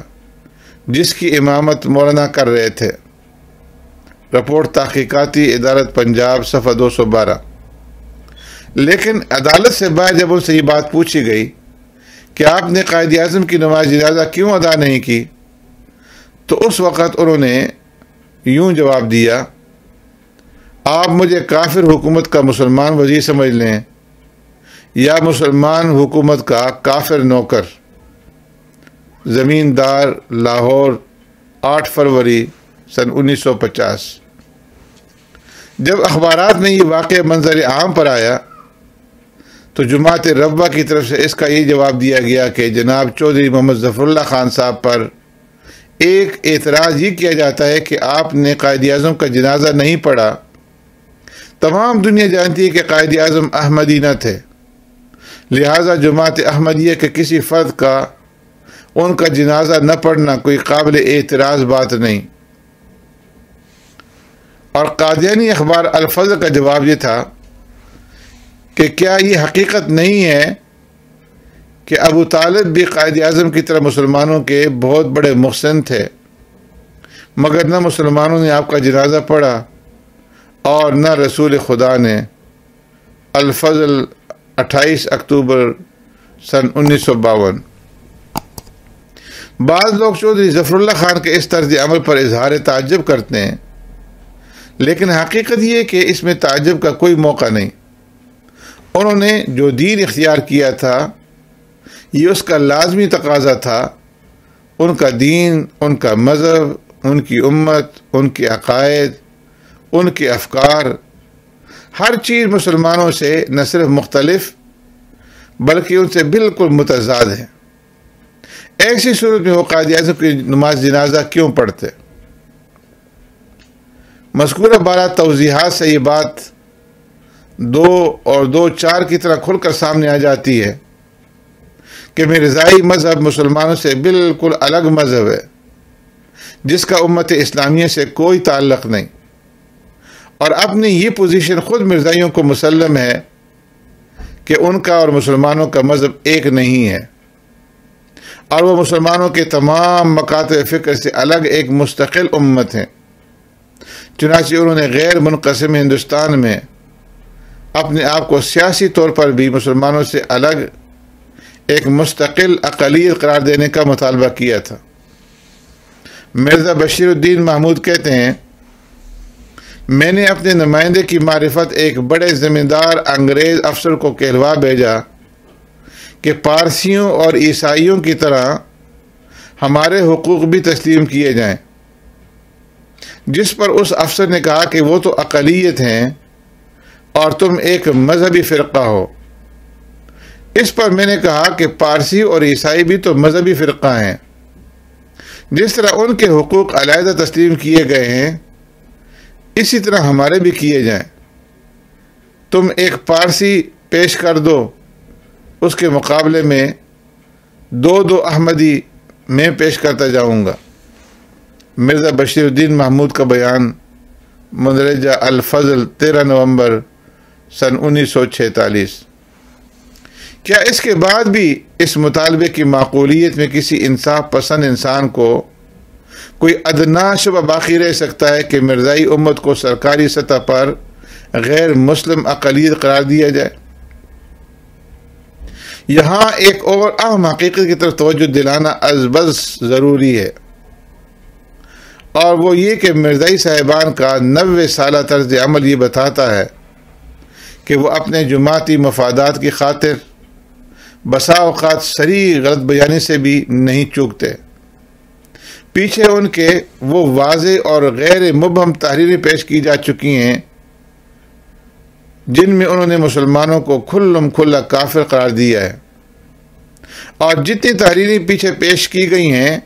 جس کی امامت مولانا کر رہے تھے۔ رپورٹ تحقیقاتی ادارت پنجاب صفحہ 212۔ لیکن عدالت سے باہر جب ان سے یہ بات پوچھی گئی کہ آپ نے قائد اعظم کی نماز جنازہ کیوں ادا نہیں کی، تو اس وقت انہوں نے یوں جواب دیا، آپ مجھے کافر حکومت کا مسلمان وزیر سمجھ لیں یا مسلمان حکومت کا کافر نوکر۔ زمیندار، لاہور، 8 فروری سن 1950۔ جب اخبارات میں یہ واقعہ منظر عام پر آیا تو جماعت ربوہ کی طرف سے اس کا یہ جواب دیا گیا کہ جناب چودھری محمد ظفر اللہ خان صاحب پر ایک اعتراض یہ کیا جاتا ہے کہ آپ نے قائد اعظم کا جنازہ نہیں پڑھا۔ تمام دنیا جانتی ہے کہ قائد اعظم احمدی نہ تھے، لہٰذا جماعت احمدیہ کے کسی فرد کا ان کا جنازہ نہ پڑھنا کوئی قابل اعتراض بات نہیں۔ اور قادیانی اخبار الفضل کا جواب یہ تھا کہ کیا یہ حقیقت نہیں ہے کہ ابو طالب بھی قائد اعظم کی طرح مسلمانوں کے بہت بڑے محسن تھے، مگر نہ مسلمانوں نے آپ کا جنازہ پڑھا اور نہ رسول خدا نے۔ الفضل 28 اکتوبر سن 1952۔ بعض لوگ چودھری ظفر اللہ خان کے اس طرز عمل پر اظہار تعجب کرتے ہیں، لیکن حقیقت یہ کہ اس میں تعجب کا کوئی موقع نہیں۔ انہوں نے جو دین اختیار کیا تھا یہ اس کا لازمی تقاضا تھا۔ ان کا دین، ان کا مذہب، ان کی امت، ان کے عقائد، ان کے افکار، ہر چیز مسلمانوں سے نہ صرف مختلف بلکہ ان سے بالکل متضاد ہے۔ ایسی صورت میں وہ قائد اعظم کی نماز جنازہ کیوں پڑھتے؟ مذکورہ بالا توضیحات سے یہ بات 2 اور 2 4 کی طرح کھل کر سامنے آ جاتی ہے کہ مرزائی مذہب مسلمانوں سے بالکل الگ مذہب ہے، جس کا امت اسلامیہ سے کوئی تعلق نہیں، اور اپنی یہ پوزیشن خود مرزائیوں کو مسلم ہے کہ ان کا اور مسلمانوں کا مذہب ایک نہیں ہے، اور وہ مسلمانوں کے تمام مکاتب فکر سے الگ ایک مستقل امت ہیں۔ چنانچہ انہوں نے غیر منقسم ہندوستان میں اپنے آپ کو سیاسی طور پر بھی مسلمانوں سے الگ ایک مستقل اقلیت قرار دینے کا مطالبہ کیا تھا۔ مرزا بشیر الدین محمود کہتے ہیں، میں نے اپنے نمائندے کی معرفت ایک بڑے زمیندار انگریز افسر کو کہلوا بھیجا کہ پارسیوں اور عیسائیوں کی طرح ہمارے حقوق بھی تسلیم کیے جائیں، جس پر اس افسر نے کہا کہ وہ تو اقلیت ہیں اور تم ایک مذہبی فرقہ ہو۔ اس پر میں نے کہا کہ پارسی اور عیسائی بھی تو مذہبی فرقہ ہیں، جس طرح ان کے حقوق علیحدہ تسلیم کیے گئے ہیں اسی طرح ہمارے بھی کیے جائیں۔ تم ایک پارسی پیش کر دو، اس کے مقابلے میں دو احمدی میں پیش کرتا جاؤں گا۔ مرزا بشیر الدین محمود کا بیان، مندرجہ الفضل 13 نومبر سن 1946۔ کیا اس کے بعد بھی اس مطالبے کی معقولیت میں کسی انصاف پسند انسان کو کوئی ادنا شبہ باقی رہ سکتا ہے کہ مرزائی امت کو سرکاری سطح پر غیر مسلم اقلیت قرار دیا جائے؟ یہاں ایک اور اہم حقیقت کی طرف توجہ دلانا ازبز ضروری ہے، اور وہ یہ کہ مرزائی صاحبان کا 90 سالہ طرز عمل یہ بتاتا ہے کہ وہ اپنے جماعتی مفادات کی خاطر بسا اوقات صریح غلط بیانی سے بھی نہیں چوکتے۔ پیچھے ان کے وہ واضح اور غیر مبہم تحریریں پیش کی جا چکی ہیں جن میں انہوں نے مسلمانوں کو کھلم کھلا کافر قرار دیا ہے، اور جتنی تحریریں پیچھے پیش کی گئی ہیں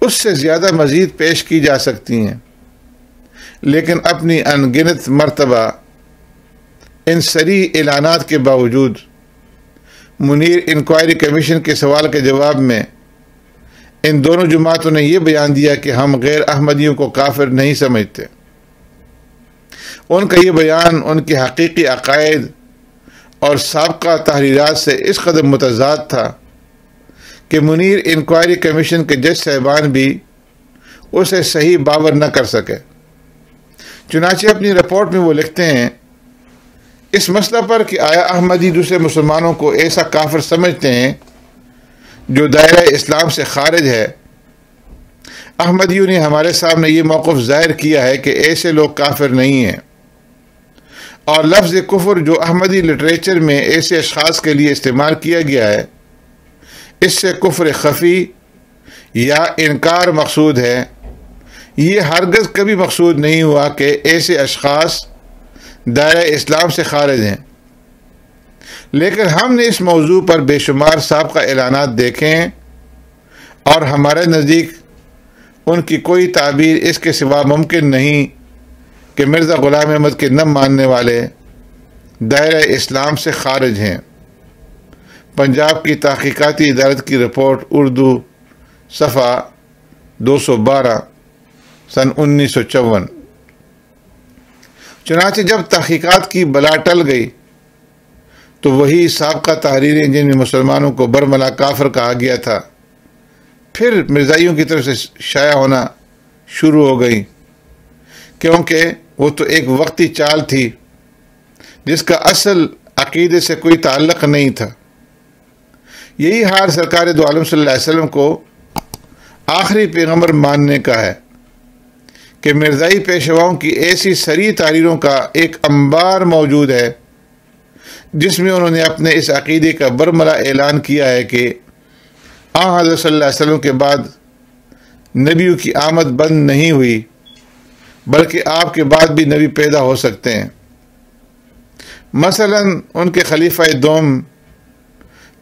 اس سے زیادہ مزید پیش کی جا سکتی ہیں، لیکن اپنی انگنت مرتبہ ان صریح اعلانات کے باوجود منیر انکوائری کمیشن کے سوال کے جواب میں ان دونوں جماعتوں نے یہ بیان دیا کہ ہم غیر احمدیوں کو کافر نہیں سمجھتے۔ ان کا یہ بیان ان کے حقیقی عقائد اور سابقہ تحریرات سے اس قدر متضاد تھا کہ منیر انکوائری کمیشن کے جج صاحبان بھی اسے صحیح باور نہ کر سکے۔ چنانچہ اپنی رپورٹ میں وہ لکھتے ہیں، اس مسئلہ پر کہ آیا احمدی دوسرے مسلمانوں کو ایسا کافر سمجھتے ہیں جو دائرہ اسلام سے خارج ہے، احمدیوں نے ہمارے سامنے یہ موقف ظاہر کیا ہے کہ ایسے لوگ کافر نہیں ہیں، اور لفظ کفر جو احمدی لٹریچر میں ایسے اشخاص کے لیے استعمال کیا گیا ہے اس سے کفر خفی یا انکار مقصود ہے۔ یہ ہرگز کبھی مقصود نہیں ہوا کہ ایسے اشخاص دائرہ اسلام سے خارج ہیں، لیکن ہم نے اس موضوع پر بے شمار سابقہ اعلانات دیکھے ہیں اور ہمارے نزدیک ان کی کوئی تعبیر اس کے سوا ممکن نہیں کہ مرزا غلام احمد کے نہ ماننے والے دائرہ اسلام سے خارج ہیں۔ پنجاب کی تحقیقاتی ادارت کی رپورٹ، اردو، صفحہ 212 سن 1954۔ چنانچہ جب تحقیقات کی بلا ٹل گئی تو وہی سابقہ تحریریں جن میں مسلمانوں کو برملا کافر کہا گیا تھا پھر مرزائیوں کی طرف سے شائع ہونا شروع ہو گئی، کیونکہ وہ تو ایک وقتی چال تھی جس کا اصل عقیدے سے کوئی تعلق نہیں تھا۔ یہی حال سرکار دو عالم صلی اللہ علیہ وسلم کو آخری پیغمبر ماننے کا ہے کہ مرزائی پیشواؤں کی ایسی صریح تحریروں کا ایک انبار موجود ہے جس میں انہوں نے اپنے اس عقیدے کا برملا اعلان کیا ہے کہ حضرت صلی اللہ علیہ وسلم کے بعد نبیوں کی آمد بند نہیں ہوئی، بلکہ آپ کے بعد بھی نبی پیدا ہو سکتے ہیں۔ مثلا ان کے خلیفہ دوم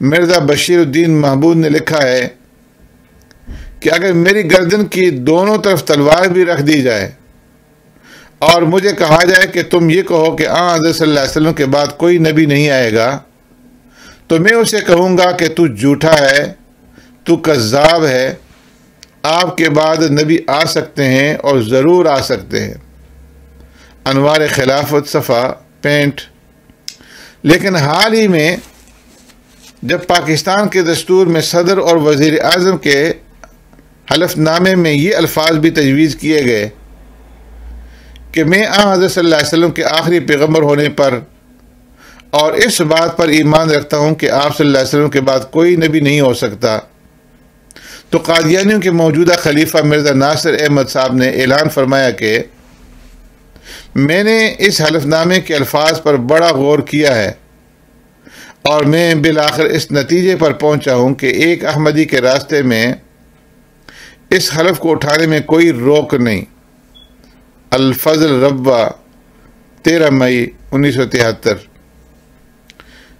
مرزا بشیر الدین محمود نے لکھا ہے کہ اگر میری گردن کی دونوں طرف تلوار بھی رکھ دی جائے اور مجھے کہا جائے کہ تم یہ کہو کہ حضرت صلی اللہ علیہ وسلم کے بعد کوئی نبی نہیں آئے گا، تو میں اسے کہوں گا کہ تو جھوٹا ہے، تو کذاب ہے، آپ کے بعد نبی آ سکتے ہیں اور ضرور آ سکتے ہیں۔ انوار خلافت صفحہ 65۔ لیکن حال ہی میں جب پاکستان کے دستور میں صدر اور وزیر اعظم کے حلف نامے میں یہ الفاظ بھی تجویز کیے گئے کہ میں حضرت صلی اللہ علیہ وسلم کے آخری پیغمبر ہونے پر اور اس بات پر ایمان رکھتا ہوں کہ آپ صلی اللہ علیہ وسلم کے بعد کوئی نبی نہیں ہو سکتا، تو قادیانیوں کے موجودہ خلیفہ مرزا ناصر احمد صاحب نے اعلان فرمایا کہ میں نے اس حلف نامے کے الفاظ پر بڑا غور کیا ہے اور میں بالآخر اس نتیجے پر پہنچا ہوں کہ ایک احمدی کے راستے میں اس حلف کو اٹھانے میں کوئی روک نہیں۔ الفضل ربوہ 13 مئی 1973۔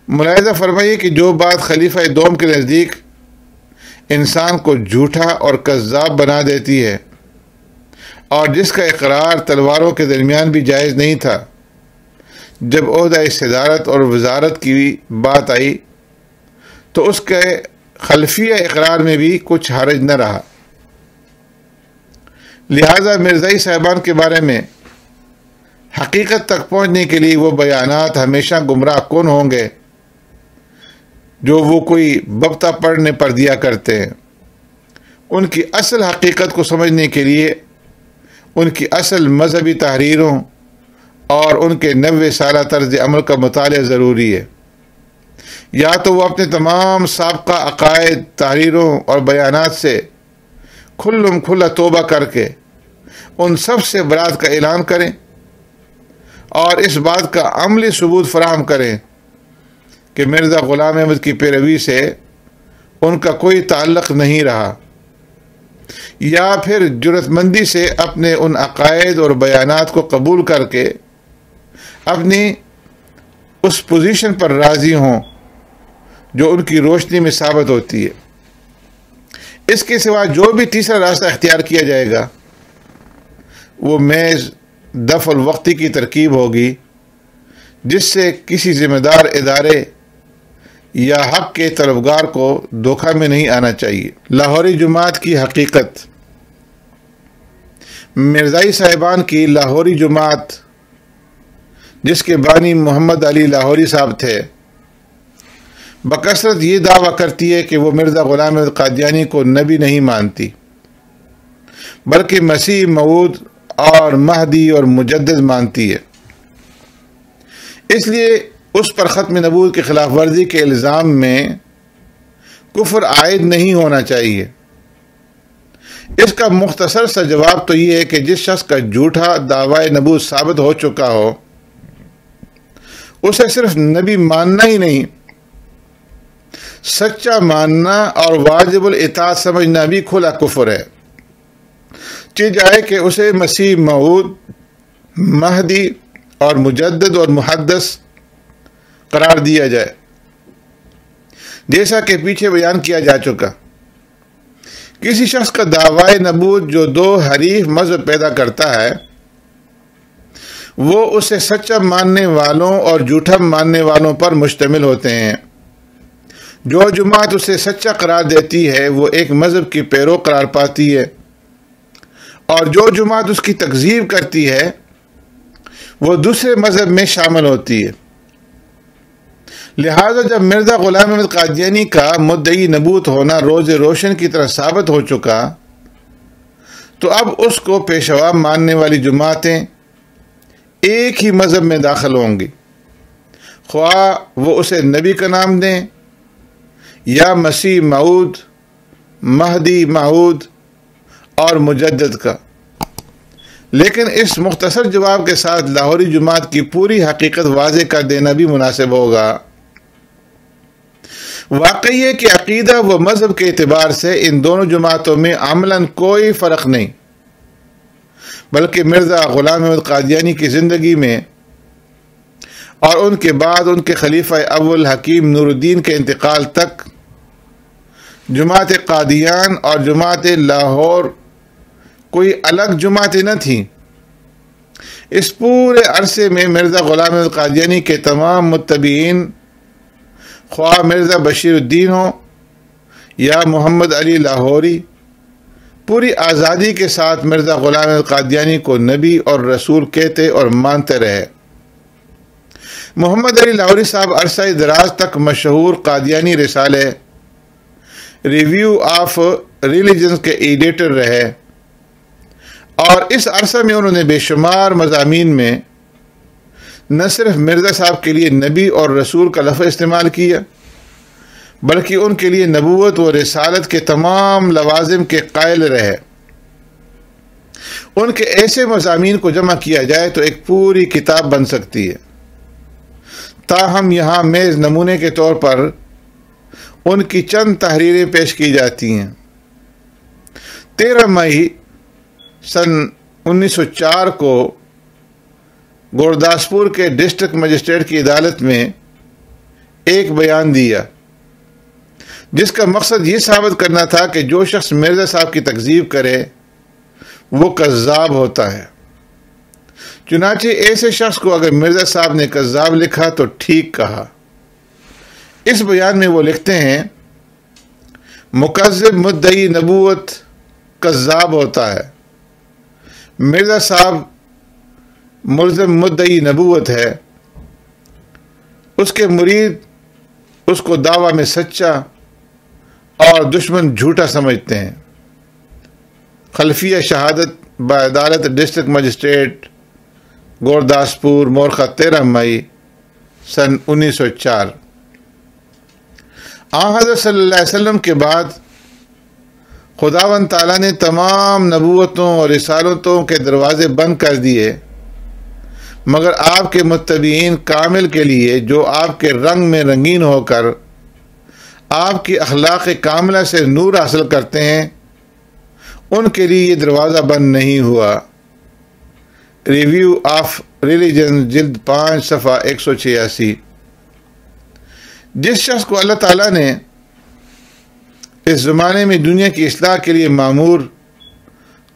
ملاحظہ فرمائیے کہ جو بات خلیفہ دوم کے نزدیک انسان کو جھوٹا اور کذاب بنا دیتی ہے اور جس کا اقرار تلواروں کے درمیان بھی جائز نہیں تھا، جب عہدہ صدارت اور وزارت کی بات آئی تو اس کے خلفیہ اقرار میں بھی کچھ حرج نہ رہا۔ لہذا مرزائی صاحبان کے بارے میں حقیقت تک پہنچنے کے لیے وہ بیانات ہمیشہ گمراہ کن ہوں گے جو وہ کوئی ببتا پڑھنے پر دیا کرتے ہیں۔ ان کی اصل حقیقت کو سمجھنے کے لیے ان کی اصل مذہبی تحریروں اور ان کے 90 سالہ طرز عمل کا مطالعہ ضروری ہے۔ یا تو وہ اپنے تمام سابقہ عقائد، تحریروں اور بیانات سے کھلم کھلا توبہ کر کے ان سب سے برات کا اعلان کریں اور اس بات کا عملی ثبوت فراہم کریں کہ مرزا غلام احمد کی پیروی سے ان کا کوئی تعلق نہیں رہا، یا پھر جرأت مندی سے اپنے ان عقائد اور بیانات کو قبول کر کے اپنی اس پوزیشن پر راضی ہوں جو ان کی روشنی میں ثابت ہوتی ہے۔ اس کے سوا جو بھی تیسرا راستہ اختیار کیا جائے گا وہ محض دفع الوقتی کی ترکیب ہوگی، جس سے کسی ذمہ دار ادارے یا حق کے طلبگار کو دھوکہ میں نہیں آنا چاہیے۔ لاہوری جماعت کی حقیقت۔ مرزائی صاحبان کی لاہوری جماعت، جس کے بانی محمد علی لاہوری صاحب تھے، بکثرت یہ دعویٰ کرتی ہے کہ وہ مرزا غلام احمد قادیانی کو نبی نہیں مانتی، بلکہ مسیح موعود اور مہدی اور مجدد مانتی ہے۔ اس لیے اس پر ختم نبوت کی خلاف ورزی کے الزام میں کفر عائد نہیں ہونا چاہیے۔ اس کا مختصر سا جواب تو یہ ہے کہ جس شخص کا جھوٹا دعوی نبوت ثابت ہو چکا ہو، اسے صرف نبی ماننا ہی نہیں، سچا ماننا اور واجب الاطاعت سمجھنا بھی کھلا کفر ہے، چاہے کہ اسے مسیح موعود، مہدی اور مجدد اور محدث قرار دیا جائے، جیسا کہ پیچھے بیان کیا جا چکا۔ کسی شخص کا دعوی نبوت جو دو حریف مذہب پیدا کرتا ہے، وہ اسے سچا ماننے والوں اور جھوٹا ماننے والوں پر مشتمل ہوتے ہیں۔ جو جماعت اسے سچا قرار دیتی ہے وہ ایک مذہب کی پیرو قرار پاتی ہے، اور جو جماعت اس کی تکذیب کرتی ہے وہ دوسرے مذہب میں شامل ہوتی ہے۔ لہذا جب مرزا غلام احمد قادیانی کا مدعی نبوت ہونا روز روشن کی طرح ثابت ہو چکا، تو اب اس کو پیشوا ماننے والی جماعتیں ایک ہی مذہب میں داخل ہوں گی، خواہ وہ اسے نبی کا نام دیں یا مسیح موعود، مہدی موعود اور مجدد کا۔ لیکن اس مختصر جواب کے ساتھ لاہوری جماعت کی پوری حقیقت واضح کر دینا بھی مناسب ہوگا۔ واقعی ہے کہ عقیدہ و مذہب کے اعتبار سے ان دونوں جماعتوں میں عملاً کوئی فرق نہیں، بلکہ مرزا غلام احمد قادیانی کی زندگی میں اور ان کے بعد ان کے خلیفہ اول حکیم نور الدین کے انتقال تک جماعت قادیان اور جماعت لاہور کوئی الگ جماعتیں نہ تھیں۔ اس پورے عرصے میں مرزا غلام احمد قادیانی کے تمام متبعین، خواہ مرزا بشیر الدین ہو یا محمد علی لاہوری، پوری آزادی کے ساتھ مرزا غلام احمد قادیانی کو نبی اور رسول کہتے اور مانتے رہے۔ محمد علی لاہوری صاحب عرصہ دراز تک مشہور قادیانی رسالے ریویو آف ریلیجنز کے ایڈیٹر رہے، اور اس عرصہ میں انہوں نے بے شمار مضامین میں نہ صرف مرزا صاحب کے لیے نبی اور رسول کا لفظ استعمال کیا، بلکہ ان کے لیے نبوت و رسالت کے تمام لوازم کے قائل رہے۔ ان کے ایسے مضامین کو جمع کیا جائے تو ایک پوری کتاب بن سکتی ہے، تاہم یہاں محض نمونے کے طور پر ان کی چند تحریریں پیش کی جاتی ہیں۔ 13 مئی سن 1904 کو گورداسپور کے ڈسٹرکٹ مجسٹریٹ کی عدالت میں ایک بیان دیا جس کا مقصد یہ ثابت کرنا تھا کہ جو شخص مرزا صاحب کی تکذیب کرے وہ کذاب ہوتا ہے۔ چنانچہ ایسے شخص کو اگر مرزا صاحب نے کذاب لکھا تو ٹھیک کہا۔ اس بیان میں وہ لکھتے ہیں، مکذب مدعی نبوت کذاب ہوتا ہے، مرزا صاحب ملزم مدعی نبوت ہے، اس کے مرید اس کو دعویٰ میں سچا اور دشمن جھوٹا سمجھتے ہیں۔ خلفیہ شہادت بعدالت ڈسٹرکٹ مجسٹریٹ گورداسپور مورخہ 13 مئی سن 1904۔ حضرت صلی اللہ علیہ وسلم کے بعد خداوند تعالیٰ نے تمام نبوتوں اور رسالتوں کے دروازے بند کر دیے، مگر آپ کے متبعین کامل کے لیے جو آپ کے رنگ میں رنگین ہو کر آپ کی اخلاق کاملہ سے نور حاصل کرتے ہیں، ان کے لیے یہ دروازہ بند نہیں ہوا۔ ریویو آف ریلیجن جلد 5 صفحہ 186۔ جس شخص کو اللہ تعالیٰ نے اس زمانے میں دنیا کی اصلاح کے لیے مامور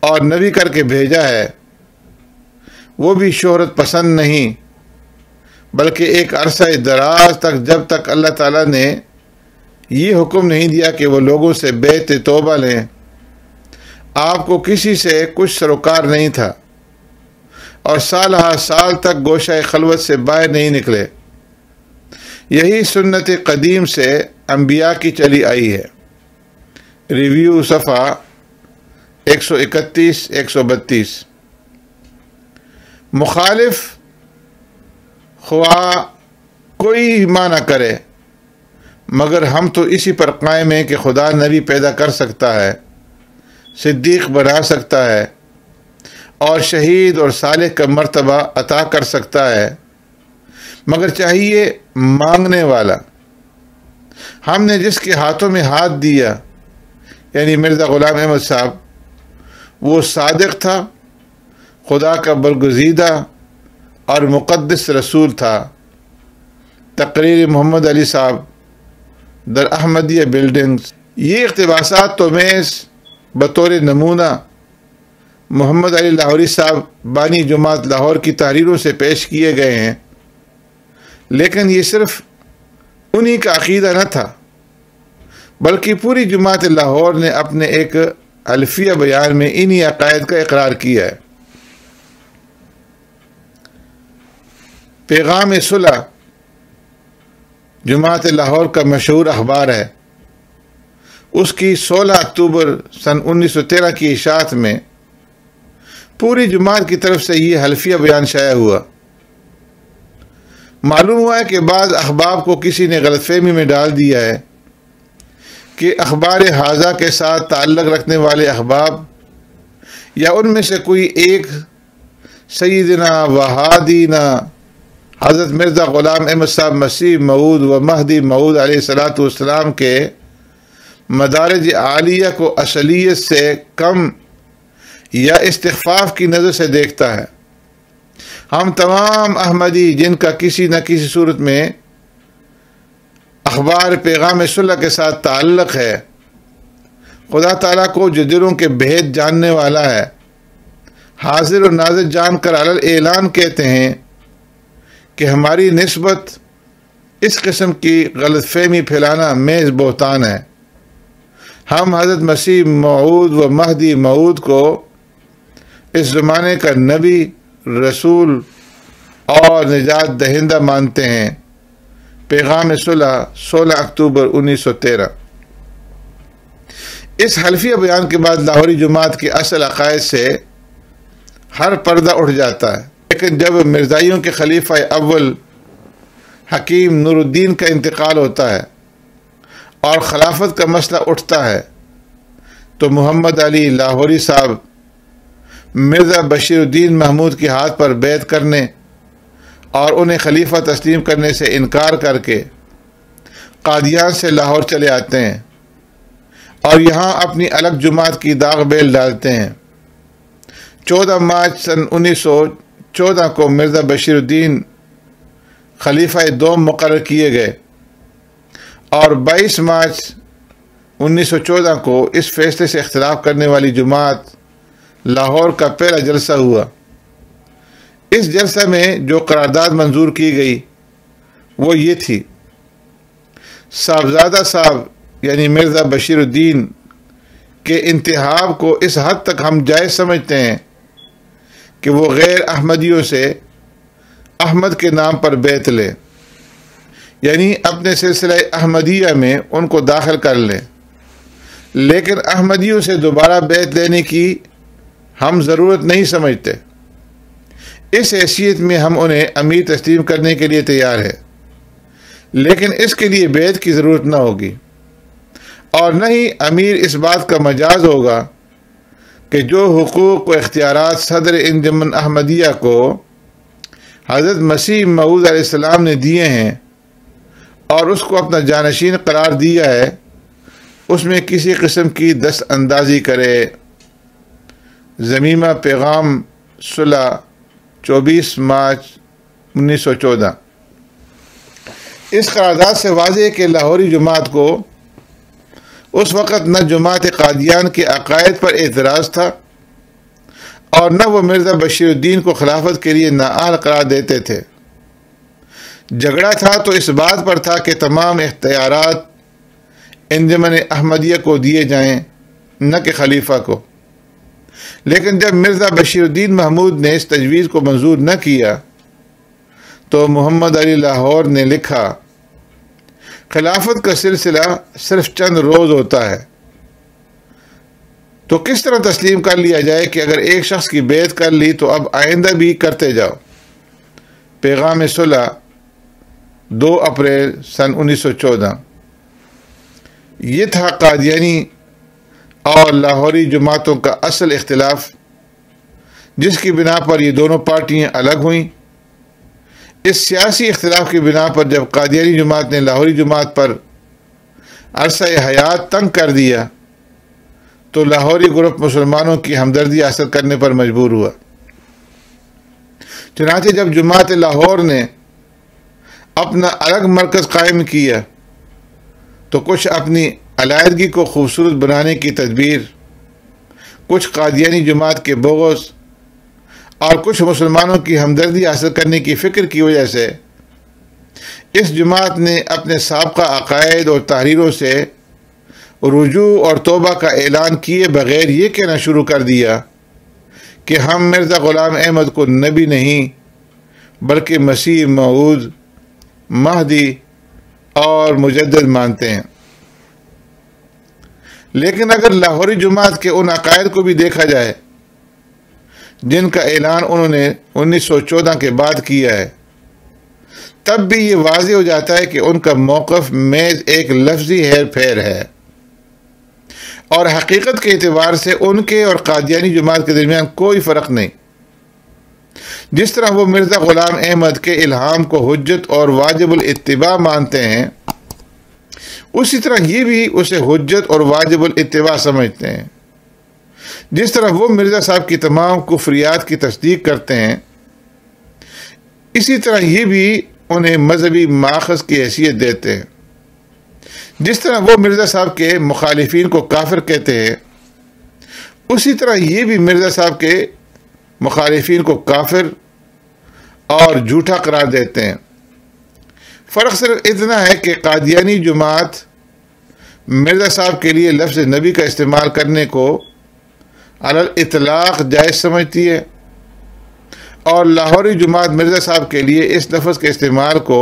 اور نبی کر کے بھیجا ہے، وہ بھی شہرت پسند نہیں، بلکہ ایک عرصہ دراز تک جب تک اللہ تعالیٰ نے یہ حکم نہیں دیا کہ وہ لوگوں سے بیعت توبہ لیں، آپ کو کسی سے کچھ سروکار نہیں تھا اور سال ہا سال تک گوشہ خلوت سے باہر نہیں نکلے۔ یہی سنت قدیم سے انبیاء کی چلی آئی ہے۔ ریویو صفحہ 131 132۔ مخالف خواہ کوئی معنی کرے، مگر ہم تو اسی پر قائم ہیں کہ خدا نبی پیدا کر سکتا ہے، صدیق بنا سکتا ہے اور شہید اور صالح کا مرتبہ عطا کر سکتا ہے، مگر چاہیے مانگنے والا۔ ہم نے جس کے ہاتھوں میں ہاتھ دیا یعنی مرزا غلام احمد صاحب، وہ صادق تھا، خدا کا برگزیدہ اور مقدس رسول تھا۔ تقریر محمد علی صاحب در احمدیہ بلڈنگز۔ یہ اقتباسات تو محض بطور نمونہ محمد علی لاہوری صاحب بانی جماعت لاہور کی تحریروں سے پیش کیے گئے ہیں، لیکن یہ صرف انہی کا عقیدہ نہ تھا، بلکہ پوری جماعت لاہور نے اپنے ایک حلفیہ بیان میں انہی عقائد کا اقرار کیا ہے۔ پیغام صلح جماعت لاہور کا مشہور اخبار ہے۔ اس کی 16 اکتوبر سن 1913 کی اشاعت میں پوری جماعت کی طرف سے یہ حلفیہ بیان شائع ہوا۔ معلوم ہوا ہے کہ بعض احباب کو کسی نے غلط فہمی میں ڈال دیا ہے کہ اخبار حاضہ کے ساتھ تعلق رکھنے والے احباب یا ان میں سے کوئی ایک سیدنا وہادینا حضرت مرزا غلام احمد صاحب مسیح موعود و مہدی موعود علیہ الصلاۃ والسلام کے مدارج عالیہ کو اصلیت سے کم یا استخفاف کی نظر سے دیکھتا ہے۔ ہم تمام احمدی جن کا کسی نہ کسی صورت میں اخبار پیغام صلح کے ساتھ تعلق ہے، خدا تعالیٰ کو جو دلوں کے بھید جاننے والا ہے، حاضر و ناظر جان کر علل اعلان کہتے ہیں کہ ہماری نسبت اس قسم کی غلط فہمی پھیلانا محض بہتان ہے۔ ہم حضرت مسیح موعود و مہدی موعود کو اس زمانے کا نبی، رسول اور نجات دہندہ مانتے ہیں۔ پیغام صلح 16 اکتوبر 1913۔ اس حلفیہ بیان کے بعد لاہوری جماعت کے اصل عقائد سے ہر پردہ اٹھ جاتا ہے، لیکن جب مرزائیوں کے خلیفہ اول حکیم نور الدین کا انتقال ہوتا ہے اور خلافت کا مسئلہ اٹھتا ہے تو محمد علی لاہوری صاحب مرزا بشیر الدین محمود کے ہاتھ پر بیعت کرنے اور انہیں خلیفہ تسلیم کرنے سے انکار کر کے قادیان سے لاہور چلے آتے ہیں اور یہاں اپنی الگ جماعت کی داغ بیل ڈالتے ہیں۔ 14 مارچ سن 1914 کو مرزا بشیر الدین خلیفہ دوم مقرر کیے گئے اور 22 مارچ 1914 کو اس فیصلے سے اختلاف کرنے والی جماعت لاہور کا پہلا جلسہ ہوا۔ اس جلسہ میں جو قرارداد منظور کی گئی وہ یہ تھی: صاحبزادہ صاحب یعنی مرزا بشیر الدین کے انتخاب کو اس حد تک ہم جائز سمجھتے ہیں کہ وہ غیر احمدیوں سے احمد کے نام پر بیعت لے، یعنی اپنے سلسلہ احمدیہ میں ان کو داخل کر لیں، لیکن احمدیوں سے دوبارہ بیعت لینے کی ہم ضرورت نہیں سمجھتے۔ اس حیثیت میں ہم انہیں امیر تسلیم کرنے کے لیے تیار ہے، لیکن اس کے لیے بیعت کی ضرورت نہ ہوگی، اور نہ ہی امیر اس بات کا مجاز ہوگا کہ جو حقوق و اختیارات صدر انجمن احمدیہ کو حضرت مسیح موعود علیہ السلام نے دیے ہیں اور اس کو اپنا جانشین قرار دیا ہے، اس میں کسی قسم کی دست اندازی کرے۔ ضمیمہ پیغام صلح 24 مارچ 1914۔ اس قرارداد سے واضح ہے کہ لاہوری جماعت کو اس وقت نہ جماعت قادیان کے عقائد پر اعتراض تھا اور نہ وہ مرزا بشیر الدین کو خلافت کے لیے نااہل قرار دیتے تھے۔ جھگڑا تھا تو اس بات پر تھا کہ تمام اختیارات انجمن احمدیہ کو دیے جائیں، نہ کہ خلیفہ کو۔ لیکن جب مرزا بشیر الدین محمود نے اس تجویز کو منظور نہ کیا تو محمد علی لاہور نے لکھا: خلافت کا سلسلہ صرف چند روز ہوتا ہے، تو کس طرح تسلیم کر لیا جائے کہ اگر ایک شخص کی بیعت کر لی تو اب آئندہ بھی کرتے جاؤ۔ پیغام صلح 2 اپریل سن 1914۔ یہ تھا قادیانی اور لاہوری جماعتوں کا اصل اختلاف، جس کی بنا پر یہ دونوں پارٹیاں الگ ہوئیں۔ اس سیاسی اختلاف کی بنا پر جب قادیانی جماعت نے لاہوری جماعت پر عرصہ حیات تنگ کر دیا تو لاہوری گروپ مسلمانوں کی ہمدردی حاصل کرنے پر مجبور ہوا۔ چنانچہ جب جماعت لاہور نے اپنا الگ مرکز قائم کیا تو کچھ اپنی علیحدگی کو خوبصورت بنانے کی تدبیر، کچھ قادیانی جماعت کے بغض اور کچھ مسلمانوں کی ہمدردی حاصل کرنے کی فکر کی وجہ سے اس جماعت نے اپنے سابقہ عقائد اور تحریروں سے رجوع اور توبہ کا اعلان کیے بغیر یہ کہنا شروع کر دیا کہ ہم مرزا غلام احمد کو نبی نہیں بلکہ مسیح موعود، مہدی اور مجدد مانتے ہیں۔ لیکن اگر لاہوری جماعت کے ان عقائد کو بھی دیکھا جائے جن کا اعلان انہوں نے 1914 کے بعد کیا ہے، تب بھی یہ واضح ہو جاتا ہے کہ ان کا موقف محض ایک لفظی ہیر پھیر ہے، اور حقیقت کے اعتبار سے ان کے اور قادیانی جماعت کے درمیان کوئی فرق نہیں۔ جس طرح وہ مرزا غلام احمد کے الہام کو حجت اور واجب الاتباع مانتے ہیں، اسی طرح یہ بھی اسے حجت اور واجب الاتباع سمجھتے ہیں۔ جس طرح وہ مرزا صاحب کی تمام کفریات کی تصدیق کرتے ہیں، اسی طرح یہ بھی انہیں مذہبی ماخذ کی حیثیت دیتے ہیں۔ جس طرح وہ مرزا صاحب کے مخالفین کو کافر کہتے ہیں، اسی طرح یہ بھی مرزا صاحب کے مخالفین کو کافر اور جھوٹا قرار دیتے ہیں۔ فرق صرف اتنا ہے کہ قادیانی جماعت مرزا صاحب کے لیے لفظ نبی کا استعمال کرنے کو علی الاطلاق جائز سمجھتی ہے، اور لاہوری جماعت مرزا صاحب کے لیے اس لفظ کے استعمال کو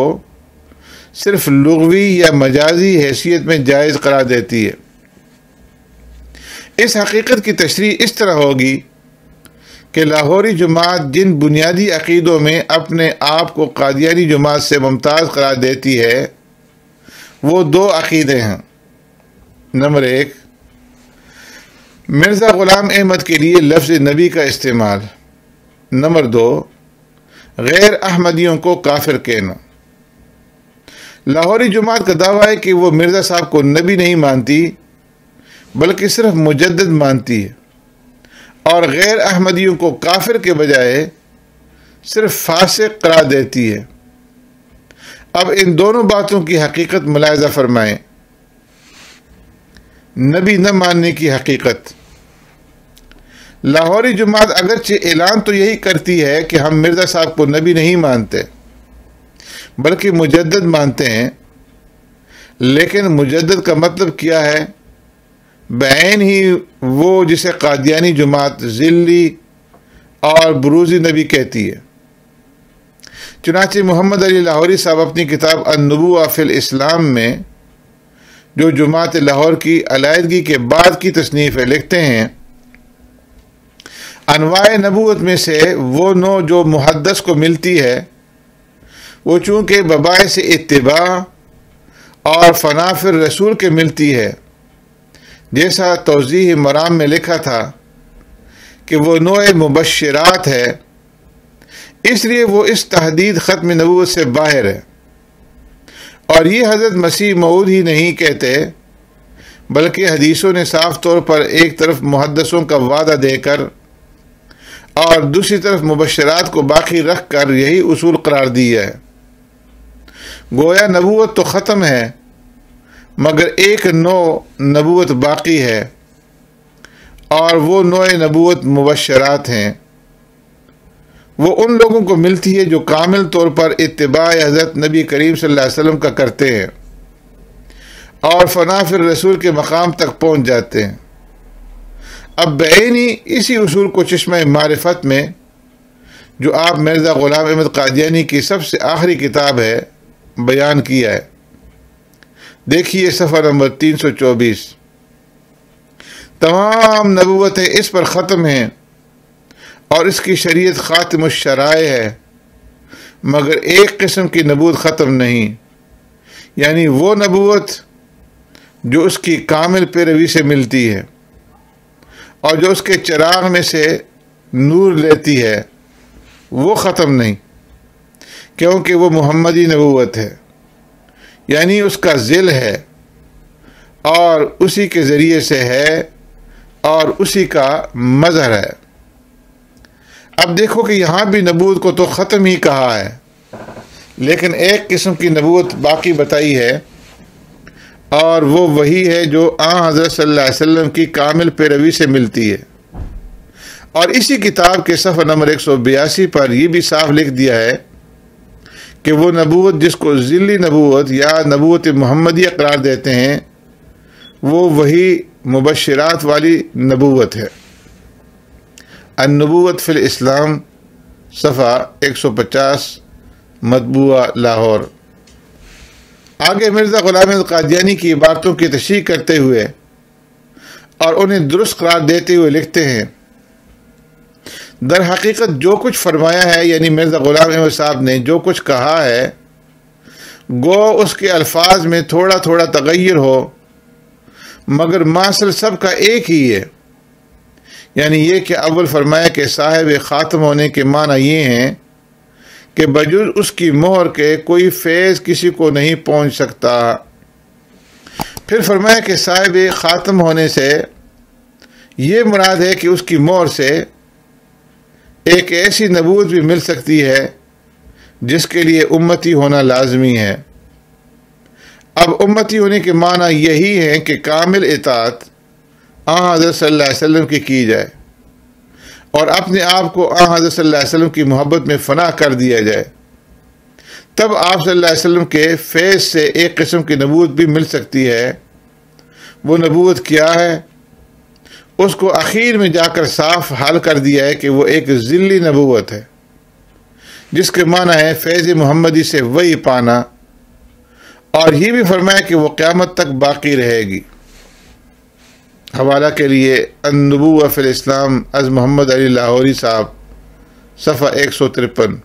صرف لغوی یا مجازی حیثیت میں جائز قرار دیتی ہے۔ اس حقیقت کی تشریح اس طرح ہوگی کہ لاہوری جماعت جن بنیادی عقیدوں میں اپنے آپ کو قادیانی جماعت سے ممتاز قرار دیتی ہے وہ 2 عقیدے ہیں۔ نمبر 1، مرزا غلام احمد کے لیے لفظ نبی کا استعمال۔ نمبر 2، غیر احمدیوں کو کافر کہنا۔ لاہوری جماعت کا دعویٰ ہے کہ وہ مرزا صاحب کو نبی نہیں مانتی بلکہ صرف مجدد مانتی ہے، اور غیر احمدیوں کو کافر کے بجائے صرف فاسق قرار دیتی ہے۔ اب ان دونوں باتوں کی حقیقت ملاحظہ فرمائیں۔ نبی نہ ماننے کی حقیقت۔ لاہوری جماعت اگرچہ اعلان تو یہی کرتی ہے کہ ہم مرزا صاحب کو نبی نہیں مانتے بلکہ مجدد مانتے ہیں، لیکن مجدد کا مطلب کیا ہے؟ بعین ہی وہ جسے قادیانی جماعت ذلی اور بروزی نبی کہتی ہے۔ چنانچہ محمد علی لاہوری صاحب اپنی کتاب النبوہ فی الاسلام میں، جو جماعت لاہور کی علیحدگی کے بعد کی تصنیف ہے، لکھتے ہیں انواع نبوت میں سے وہ نوع جو محدث کو ملتی ہے وہ چونکہ بباعث اتباع اور فنا فی الرسول کے ملتی ہے، جیسا توضیح مرام میں لکھا تھا کہ وہ نوع مبشرات ہے، اس لیے وہ اس تحدید ختم نبوت سے باہر ہے۔ اور یہ حضرت مسیح موعود ہی نہیں کہتے بلکہ حدیثوں نے صاف طور پر ایک طرف محدثوں کا وعدہ دے کر اور دوسری طرف مبشرات کو باقی رکھ کر یہی اصول قرار دیا ہے۔ گویا نبوت تو ختم ہے مگر ایک نوع نبوت باقی ہے، اور وہ نوع نبوت مبشرات ہیں۔ وہ ان لوگوں کو ملتی ہے جو کامل طور پر اتباع حضرت نبی کریم صلی اللہ علیہ وسلم کا کرتے ہیں اور فنا فی الرسول کے مقام تک پہنچ جاتے ہیں۔ اب بعینی اسی اصول کو چشمہ معرفت میں، جو آپ مرزا غلام احمد قادیانی کی سب سے آخری کتاب ہے، بیان کیا ہے۔ دیکھیے صفحہ نمبر 324۔ تمام نبوتیں اس پر ختم ہیں اور اس کی شریعت خاتم الشرائع ہے، مگر ایک قسم کی نبوت ختم نہیں، یعنی وہ نبوت جو اس کی کامل پیروی سے ملتی ہے اور جو اس کے چراغ میں سے نور لیتی ہے، وہ ختم نہیں، کیونکہ وہ محمدی نبوت ہے، یعنی اس کا ذل ہے اور اسی کے ذریعے سے ہے اور اسی کا مظہر ہے۔ اب دیکھو کہ یہاں بھی نبوت کو تو ختم ہی کہا ہے، لیکن ایک قسم کی نبوت باقی بتائی ہے، اور وہ وہی ہے جو حضرت صلی اللہ علیہ وسلم کی کامل پیروی سے ملتی ہے۔ اور اسی کتاب کے صفحہ نمبر 182 پر یہ بھی صاف لکھ دیا ہے کہ وہ نبوت جس کو ذلی نبوت یا نبوت محمدیہ قرار دیتے ہیں، وہ وہی مبشرات والی نبوت ہے۔ النبوۃ فی الاسلام صفحہ 150 مطبوعہ لاہور۔ آگے مرزا غلام احمد قادیانی کی عبارتوں کی تشریح کرتے ہوئے اور انہیں درست قرار دیتے ہوئے لکھتے ہیں، در حقیقت جو کچھ فرمایا ہے، یعنی مرزا غلام احمد صاحب نے جو کچھ کہا ہے، گو اس کے الفاظ میں تھوڑا تھوڑا تغیر ہو، مگر ماصل سب کا ایک ہی ہے، یعنی یہ کہ اول فرمایا کہ صاحب خاتم ہونے کے معنی یہ ہیں کہ بجز اس کی مہر کے کوئی فیض کسی کو نہیں پہنچ سکتا۔ پھر فرمایا کہ صاحب خاتم ہونے سے یہ مراد ہے کہ اس کی مہر سے ایک ایسی نبوت بھی مل سکتی ہے جس کے لیے امتی ہونا لازمی ہے۔ اب امتی ہونے کے معنی یہی ہے کہ کامل اطاعت حضرت صلی اللہ علیہ وسلم کی جائے اور اپنے آپ کو حضرت صلی اللہ علیہ وسلم کی محبت میں فنا کر دیا جائے، تب آپ صلی اللہ علیہ وسلم کے فیض سے ایک قسم کی نبوت بھی مل سکتی ہے۔ وہ نبوت کیا ہے؟ اس کو اخیر میں جا کر صاف حل کر دیا ہے کہ وہ ایک ذلی نبوت ہے، جس کے معنی ہے فیض محمدی سے وہی پانا، اور یہ بھی فرمایا کہ وہ قیامت تک باقی رہے گی۔ حوالہ کے لیے النبوہ فی الاسلام از محمد علی لاہوری صاحب صفحہ 153۔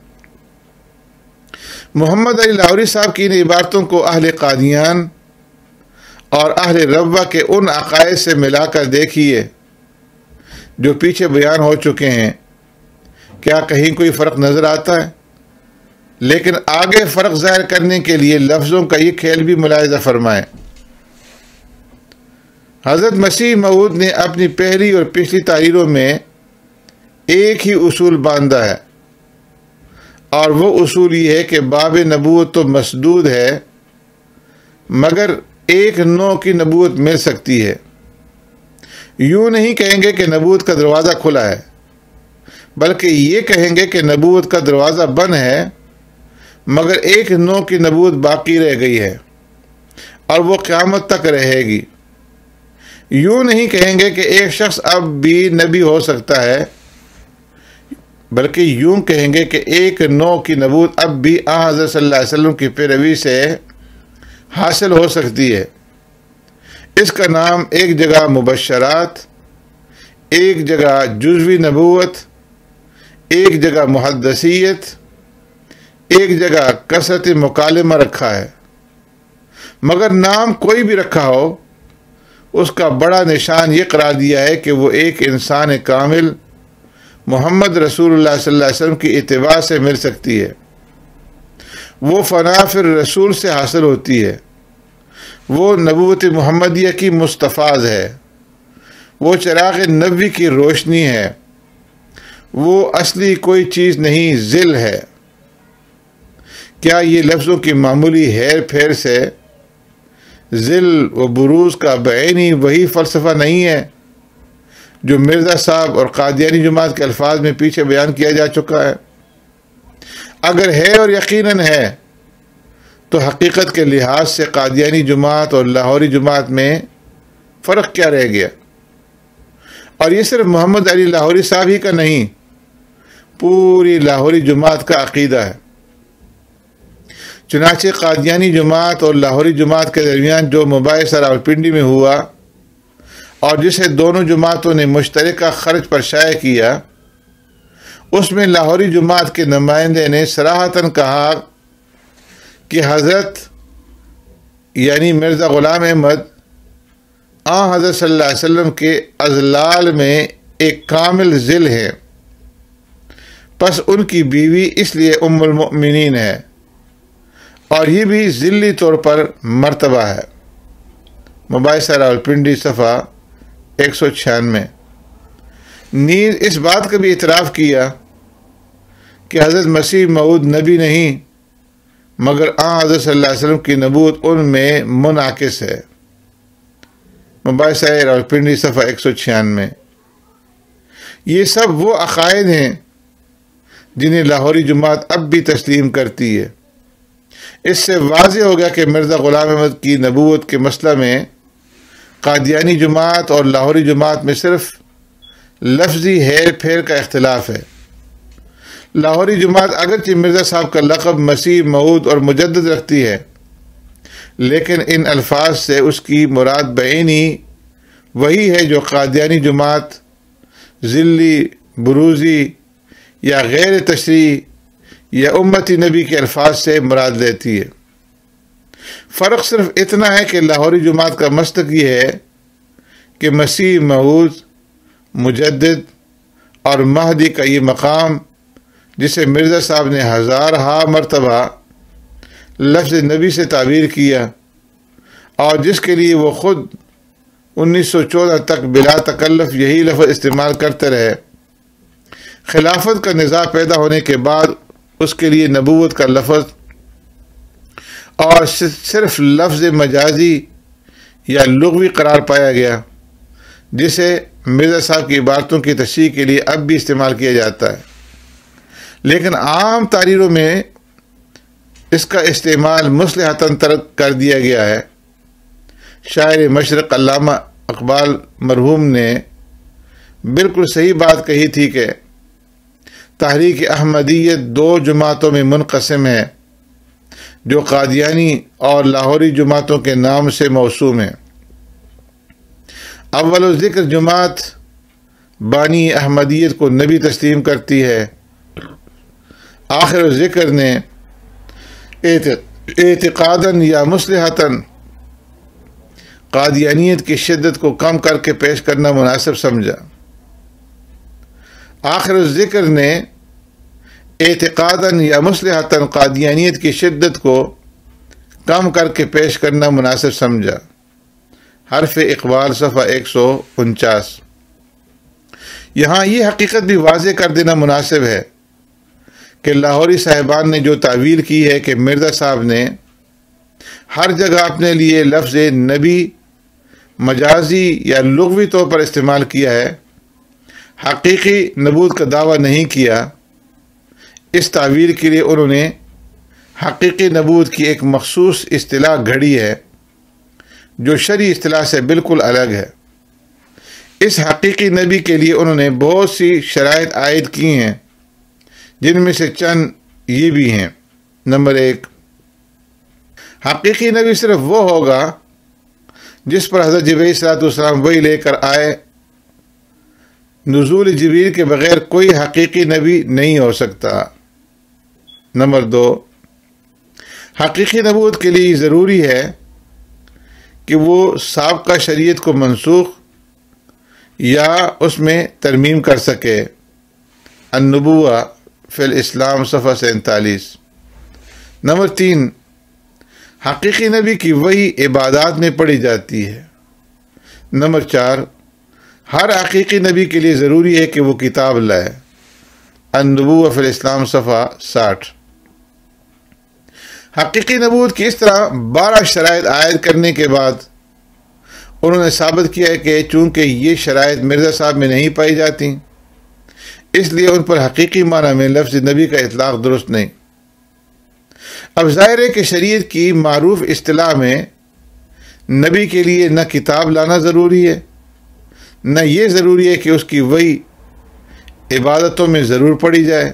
محمد علی لاہوری صاحب کی ان عبارتوں کو اہل قادیان اور اہل ربوہ کے ان عقائد سے ملا کر دیکھیے جو پیچھے بیان ہو چکے ہیں، کیا کہیں کوئی فرق نظر آتا ہے؟ لیکن آگے فرق ظاہر کرنے کے لیے لفظوں کا یہ کھیل بھی ملاحظہ فرمائیں۔ حضرت مسیح موعود نے اپنی پہلی اور پچھلی تحریروں میں ایک ہی اصول باندھا ہے، اور وہ اصول یہ ہے کہ باب نبوت تو مسدود ہے، مگر ایک نوع کی نبوت مل سکتی ہے۔ یوں نہیں کہیں گے کہ نبوت کا دروازہ کھلا ہے، بلکہ یہ کہیں گے کہ نبوت کا دروازہ بند ہے، مگر ایک نوع کی نبوت باقی رہ گئی ہے اور وہ قیامت تک رہے گی۔ یوں نہیں کہیں گے کہ ایک شخص اب بھی نبی ہو سکتا ہے، بلکہ یوں کہیں گے کہ ایک نوع کی نبوت اب بھی حضرت صلی اللہ علیہ وسلم کی پیروی سے حاصل ہو سکتی ہے۔ اس کا نام ایک جگہ مبشرات، ایک جگہ جزوی نبوت، ایک جگہ محدثیت، ایک جگہ کثرت مکالمہ رکھا ہے۔ مگر نام کوئی بھی رکھا ہو، اس کا بڑا نشان یہ قرار دیا ہے کہ وہ ایک انسان کامل محمد رسول اللہ صلی اللہ علیہ وسلم کی اتباع سے مل سکتی ہے۔ وہ فنا پھر رسول سے حاصل ہوتی ہے، وہ نبوت محمدیہ کی مستفاض ہے، وہ چراغ نبوی کی روشنی ہے، وہ اصلی کوئی چیز نہیں، ذل ہے۔ کیا یہ لفظوں کی معمولی ہیر پھیر سے ذل و بروز کا بعینی وہی فلسفہ نہیں ہے جو مرزا صاحب اور قادیانی جماعت کے الفاظ میں پیچھے بیان کیا جا چکا ہے؟ اگر ہے اور یقیناً ہے تو حقیقت کے لحاظ سے قادیانی جماعت اور لاہوری جماعت میں فرق کیا رہ گیا؟ اور یہ صرف محمد علی لاہوری صاحب ہی کا نہیں، پوری لاہوری جماعت کا عقیدہ ہے۔ چنانچہ قادیانی جماعت اور لاہوری جماعت کے درمیان جو مباحثہ راولپنڈی میں ہوا اور جسے دونوں جماعتوں نے مشترکہ خرچ پر شائع کیا، اس میں لاہوری جماعت کے نمائندے نے صراحتاً کہا کہ حضرت یعنی مرزا غلام احمد حضرت صلی اللہ علیہ وسلم کے اضلال میں ایک کامل ذل ہے، پس ان کی بیوی اس لیے ام المؤمنین ہے، اور یہ بھی ذلی طور پر مرتبہ ہے۔ مباحثہ راولپنڈی صفحہ 196۔ نیز اس بات کا بھی اعتراف کیا کہ حضرت مسیح موعود نبی نہیں، مگر حضرت صلی اللہ علیہ وسلم کی نبوت ان میں منعکس ہے۔ مباحثہ راولپنڈی صفحہ 196۔ یہ سب وہ عقائد ہیں جنہیں لاہوری جماعت اب بھی تسلیم کرتی ہے۔ اس سے واضح ہو گیا کہ مرزا غلام احمد کی نبوت کے مسئلہ میں قادیانی جماعت اور لاہوری جماعت میں صرف لفظی ہیر پھیر کا اختلاف ہے۔ لاہوری جماعت اگرچہ مرزا صاحب کا لقب مسیح موعود اور مجدد رکھتی ہے، لیکن ان الفاظ سے اس کی مراد بعینی وہی ہے جو قادیانی جماعت ذلی، بروزی یا غیر تشریعی یا امتی نبی کے الفاظ سے مراد لیتی ہے۔ فرق صرف اتنا ہے کہ لاہوری جماعت کا مسلک یہ ہے کہ مسیح موعود، مجدد اور مہدی کا یہ مقام جسے مرزا صاحب نے ہزارہا مرتبہ لفظ نبی سے تعبیر کیا اور جس کے لیے وہ خود 1914 تک بلا تکلف یہی لفظ استعمال کرتے رہے، خلافت کا نظام پیدا ہونے کے بعد اس کے لیے نبوت کا لفظ اور صرف لفظ مجازی یا لغوی قرار پایا گیا، جسے مرزا صاحب کی عبارتوں کی تشریح کے لیے اب بھی استعمال کیا جاتا ہے، لیکن عام تحریروں میں اس کا استعمال مصلحتاً ترک کر دیا گیا ہے۔ شاعر مشرق علامہ اقبال مرحوم نے بالکل صحیح بات کہی تھی کہ تحریک احمدیت دو جماعتوں میں منقسم ہے جو قادیانی اور لاہوری جماعتوں کے نام سے موسوم ہیں۔ اول ذکر جماعت بانی احمدیت کو نبی تسلیم کرتی ہے، آخر ذکر نے اعتقاداً یا مصلحتاً قادیانیت کی شدت کو کم کر کے پیش کرنا مناسب سمجھا۔ آخر ذکر نے اعتقاداً یا مصلحتاً قادیانیت کی شدت کو کم کر کے پیش کرنا مناسب سمجھا۔ حرف اقبال صفحہ 149۔ یہاں یہ حقیقت بھی واضح کر دینا مناسب ہے کہ لاہوری صاحبان نے جو تعویل کی ہے کہ مرزا صاحب نے ہر جگہ اپنے لیے لفظ نبی مجازی یا لغوی طور پر استعمال کیا ہے، حقیقی نبوت کا دعویٰ نہیں کیا، اس تعویل کے لیے انہوں نے حقیقی نبوت کی ایک مخصوص اصطلاح گھڑی ہے جو شرعی اصطلاح سے بالکل الگ ہے۔ اس حقیقی نبی کے لیے انہوں نے بہت سی شرائط عائد کی ہیں، جن میں سے چند یہ بھی ہیں۔ نمبر 1، حقیقی نبی صرف وہ ہوگا جس پر حضرت جبرائیل علیہ السلام وحی لے کر آئے۔ نزول جبرائیل کے بغیر کوئی حقیقی نبی نہیں ہو سکتا۔ نمبر 2، حقیقی نبوت کے لیے ضروری ہے کہ وہ سابقہ شریعت کو منسوخ یا اس میں ترمیم کر سکے۔ النبوہ فی الاسلام صفحہ 47۔ نمبر 3، حقیقی نبی کی وحی عبادات میں پڑھی جاتی ہے۔ نمبر 4، ہر حقیقی نبی کے لیے ضروری ہے کہ وہ کتاب لائے۔ النبوہ فی الاسلام صفحہ 60۔ حقیقی نبوت کی اس طرح 12 شرائط عائد کرنے کے بعد انہوں نے ثابت کیا ہے کہ چونکہ یہ شرائط مرزا صاحب میں نہیں پائی جاتی، اس لیے ان پر حقیقی معنی میں لفظ نبی کا اطلاق درست نہیں۔ اب ظاہر ہے کہ شریعت کی معروف اصطلاح میں نبی کے لیے نہ کتاب لانا ضروری ہے، نہ یہ ضروری ہے کہ اس کی وحی عبادتوں میں ضرور پڑھی جائے،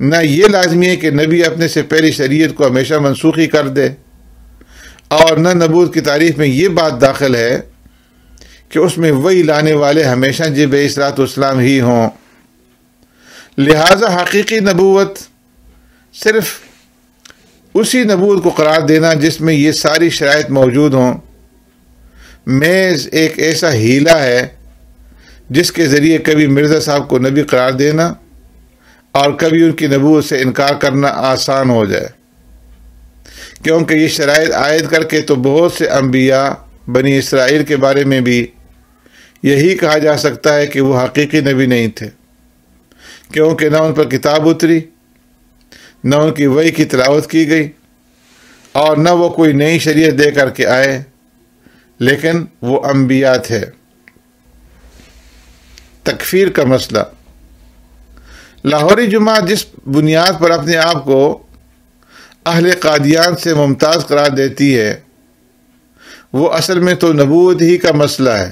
نہ یہ لازمی ہے کہ نبی اپنے سے پہلی شریعت کو ہمیشہ منسوخی کر دے، اور نہ نبوت کی تعریف میں یہ بات داخل ہے کہ اس میں وحی لانے والے ہمیشہ جبرائیل علیہ السلام ہی ہوں۔ لہذا حقیقی نبوت صرف اسی نبوت کو قرار دینا جس میں یہ ساری شرائط موجود ہوں محض ایک ایسا ہیلہ ہے جس کے ذریعے کبھی مرزا صاحب کو نبی قرار دینا اور کبھی ان کی نبوت سے انکار کرنا آسان ہو جائے، کیونکہ یہ شرائط عائد کر کے تو بہت سے انبیاء بنی اسرائیل کے بارے میں بھی یہی کہا جا سکتا ہے کہ وہ حقیقی نبی نہیں تھے، کیونکہ نہ ان پر کتاب اتری، نہ ان کی وحی کی تلاوت کی گئی، اور نہ وہ کوئی نئی شریعت دے کر کے آئے، لیکن وہ انبیاء تھے۔ تکفیر کا مسئلہ۔ لاہوری جماعت جس بنیاد پر اپنے آپ کو اہل قادیان سے ممتاز قرار دیتی ہے وہ اصل میں تو نبوت ہی کا مسئلہ ہے،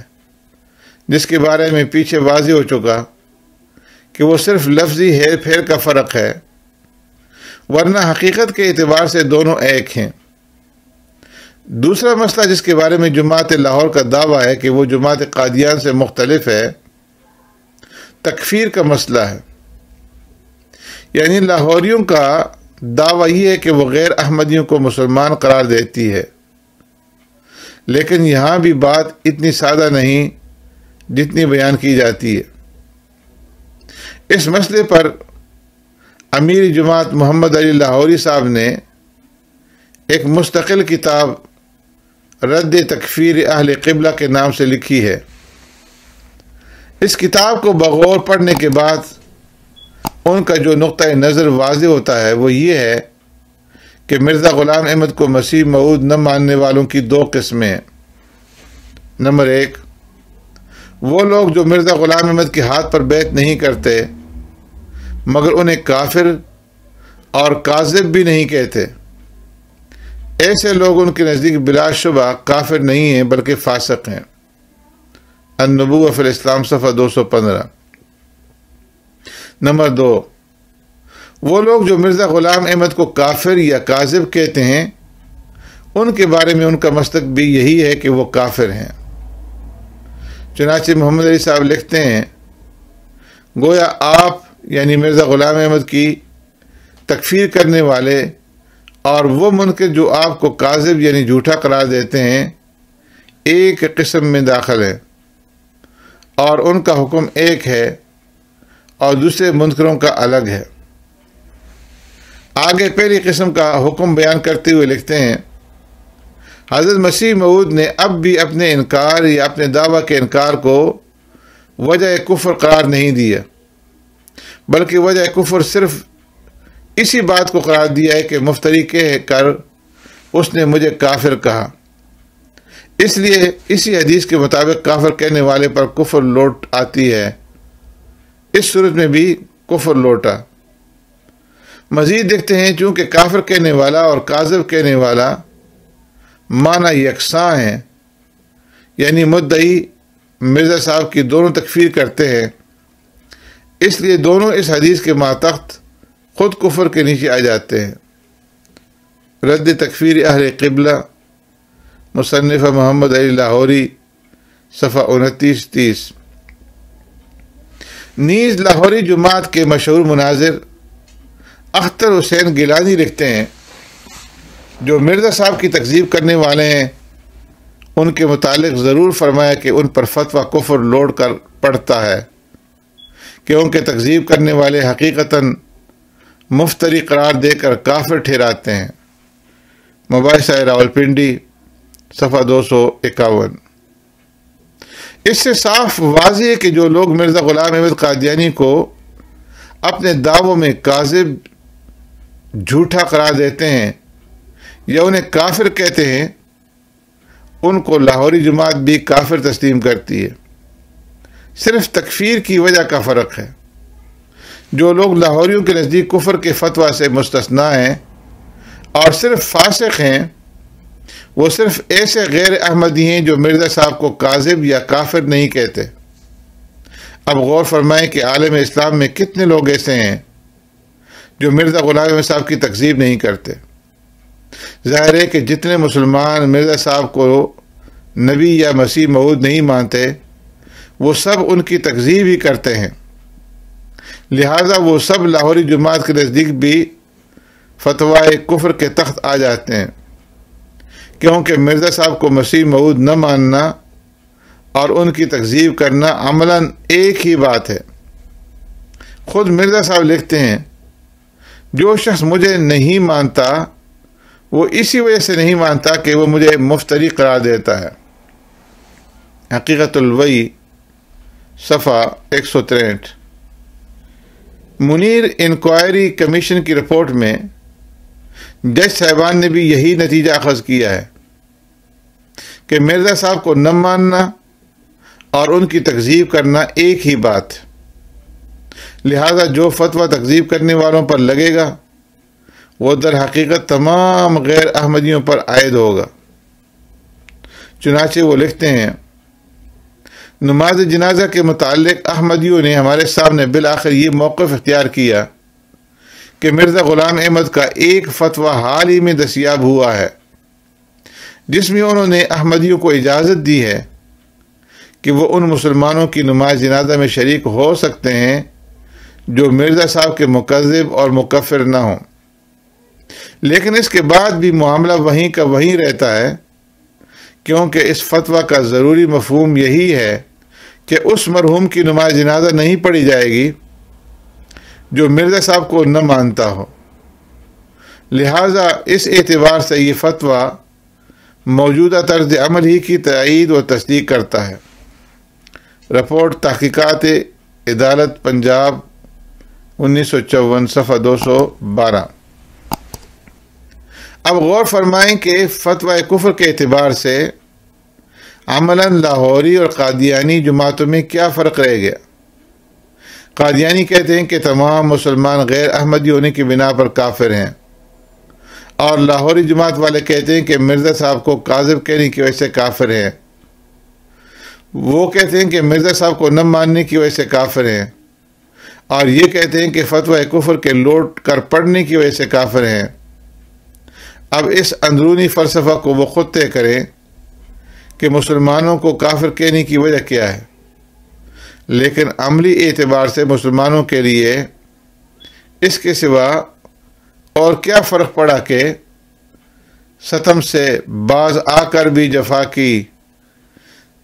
جس کے بارے میں پیچھے واضح ہو چکا کہ وہ صرف لفظی ہیر پھیر کا فرق ہے، ورنہ حقیقت کے اعتبار سے دونوں ایک ہیں۔ دوسرا مسئلہ جس کے بارے میں جماعت لاہور کا دعویٰ ہے کہ وہ جماعت قادیان سے مختلف ہے، تکفیر کا مسئلہ ہے۔ یعنی لاہوریوں کا دعویٰ یہ ہے کہ وہ غیر احمدیوں کو مسلمان قرار دیتی ہے، لیکن یہاں بھی بات اتنی سادہ نہیں جتنی بیان کی جاتی ہے۔ اس مسئلے پر امیر جماعت محمد علی لاہوری صاحب نے ایک مستقل کتاب رد تکفیر اہل قبلہ کے نام سے لکھی ہے۔ اس کتاب کو بغور پڑھنے کے بعد ان کا جو نقطہ نظر واضح ہوتا ہے وہ یہ ہے کہ مرزا غلام احمد کو مسیح موعود نہ ماننے والوں کی 2 قسمیں ہیں۔ نمبر 1، وہ لوگ جو مرزا غلام احمد کے ہاتھ پر بیعت نہیں کرتے مگر انہیں کافر اور کاذب بھی نہیں کہتے، ایسے لوگ ان کے نزدیک بلا شبہ کافر نہیں ہیں بلکہ فاسق ہیں۔ النبوہ فی الاسلام صفحہ 215۔ نمبر 2، وہ لوگ جو مرزا غلام احمد کو کافر یا کاذب کہتے ہیں ان کے بارے میں ان کا مسلک بھی یہی ہے کہ وہ کافر ہیں۔ چنانچہ محمد علی صاحب لکھتے ہیں، گویا آپ یعنی مرزا غلام احمد کی تکفیر کرنے والے اور وہ منکر جو آپ کو کاذب یعنی جھوٹا قرار دیتے ہیں ایک قسم میں داخل ہیں، اور ان کا حکم ایک ہے اور دوسرے منکروں کا الگ ہے۔ آگے پہلی قسم کا حکم بیان کرتے ہوئے لکھتے ہیں، حضرت مسیح موعود نے اب بھی اپنے انکار یا اپنے دعویٰ کے انکار کو وجہ کفر قرار نہیں دیا، بلکہ وجہ کفر صرف اسی بات کو قرار دیا ہے کہ مفتری کہہ کر اس نے مجھے کافر کہا، اس لیے اسی حدیث کے مطابق کافر کہنے والے پر کفر لوٹ آتی ہے۔ اس صورت میں بھی کفر لوٹا۔ مزید دیکھتے ہیں چونکہ کافر کہنے والا اور کاذب کہنے والا معنی یکساں ہیں، یعنی مدعی مرزا صاحب کی دونوں تکفیر کرتے ہیں، اس لیے دونوں اس حدیث کے ماتحت خود کفر کے نیچے آ جاتے ہیں۔ رد تکفیر اہل قبلہ، مصنف محمد علی لاہوری، صفحہ 29-30۔ نیز لاہوری جماعت کے مشہور مناظر اختر حسین گیلانی لکھتے ہیں، جو مرزا صاحب کی تکذیب کرنے والے ہیں، ان کے متعلق ضرور فرمایا کہ ان پر فتویٰ کفر لوٹ کر پڑتا ہے، کہ ان کے تکذیب کرنے والے حقیقتاً مفتری قرار دے کر کافر ٹھہراتے ہیں۔ مباحثہ راولپنڈی، صفحہ 251۔ اس سے صاف واضح ہے کہ جو لوگ مرزا غلام احمد قادیانی کو اپنے دعووں میں کاذب، جھوٹا قرار دیتے ہیں یا انہیں کافر کہتے ہیں، ان کو لاہوری جماعت بھی کافر تسلیم کرتی ہے۔ صرف تکفیر کی وجہ کا فرق ہے۔ جو لوگ لاہوریوں کے نزدیک کفر کے فتویٰ سے مستثنیٰ ہیں اور صرف فاسق ہیں، وہ صرف ایسے غیر احمدی ہیں جو مرزا صاحب کو کاذب یا کافر نہیں کہتے۔ اب غور فرمائیں کہ عالم اسلام میں کتنے لوگ ایسے ہیں جو مرزا غلام احمد صاحب کی تکذیب نہیں کرتے۔ ظاہر ہے کہ جتنے مسلمان مرزا صاحب کو نبی یا مسیح موعود نہیں مانتے، وہ سب ان کی تکذیب ہی کرتے ہیں، لہذا وہ سب لاہوری جماعت کے نزدیک بھی فتویٰ کفر کے تحت آ جاتے ہیں، کیونکہ مرزا صاحب کو مسیح موعود نہ ماننا اور ان کی تکذیب کرنا عملاً ایک ہی بات ہے۔ خود مرزا صاحب لکھتے ہیں، جو شخص مجھے نہیں مانتا وہ اسی وجہ سے نہیں مانتا کہ وہ مجھے مفتری قرار دیتا ہے۔ حقیقت الوحی، صفحہ 163۔ منیر انکوائری کمیشن کی رپورٹ میں جج صاحبان نے بھی یہی نتیجہ اخذ کیا ہے کہ مرزا صاحب کو نہ ماننا اور ان کی تکذیب کرنا ایک ہی بات، لہذا جو فتویٰ تکذیب کرنے والوں پر لگے گا وہ در حقیقت تمام غیر احمدیوں پر عائد ہوگا۔ چنانچہ وہ لکھتے ہیں، نماز جنازہ کے متعلق احمدیوں نے ہمارے سامنے بالآخر یہ موقف اختیار کیا کہ مرزا غلام احمد کا ایک فتویٰ حال ہی میں دستیاب ہوا ہے، جس میں انہوں نے احمدیوں کو اجازت دی ہے کہ وہ ان مسلمانوں کی نماز جنازہ میں شریک ہو سکتے ہیں جو مرزا صاحب کے مکذب اور مکفر نہ ہوں، لیکن اس کے بعد بھی معاملہ وہیں کا وہیں رہتا ہے، کیونکہ اس فتویٰ کا ضروری مفہوم یہی ہے کہ اس مرحوم کی نماز جنازہ نہیں پڑھی جائے گی جو مرزا صاحب کو نہ مانتا ہو، لہٰذا اس اعتبار سے یہ فتویٰ موجودہ طرز عمل ہی کی تائید و تصدیق کرتا ہے۔ رپورٹ تحقیقات عدالت پنجاب 1954، صفحہ 212۔ اب غور فرمائیں کہ فتویٰ کفر کے اعتبار سے عملاً لاہوری اور قادیانی جماعتوں میں کیا فرق رہ گیا۔ قادیانی کہتے ہیں کہ تمام مسلمان غیر احمدی ہونے کی بنا پر کافر ہیں، اور لاہوری جماعت والے کہتے ہیں کہ مرزا صاحب کو کاذب کہنے کی وجہ سے کافر ہیں۔ وہ کہتے ہیں کہ مرزا صاحب کو نہ ماننے کی وجہ سے کافر ہیں، اور یہ کہتے ہیں کہ فتویٰ کفر کے لوٹ کر پڑھنے کی وجہ سے کافر ہیں۔ اب اس اندرونی فلسفہ کو وہ خود طے کریں کہ مسلمانوں کو کافر کہنے کی وجہ کیا ہے، لیکن عملی اعتبار سے مسلمانوں کے لیے اس کے سوا اور کیا فرق پڑا کہ ستم سے باز آ کر بھی جفا کی،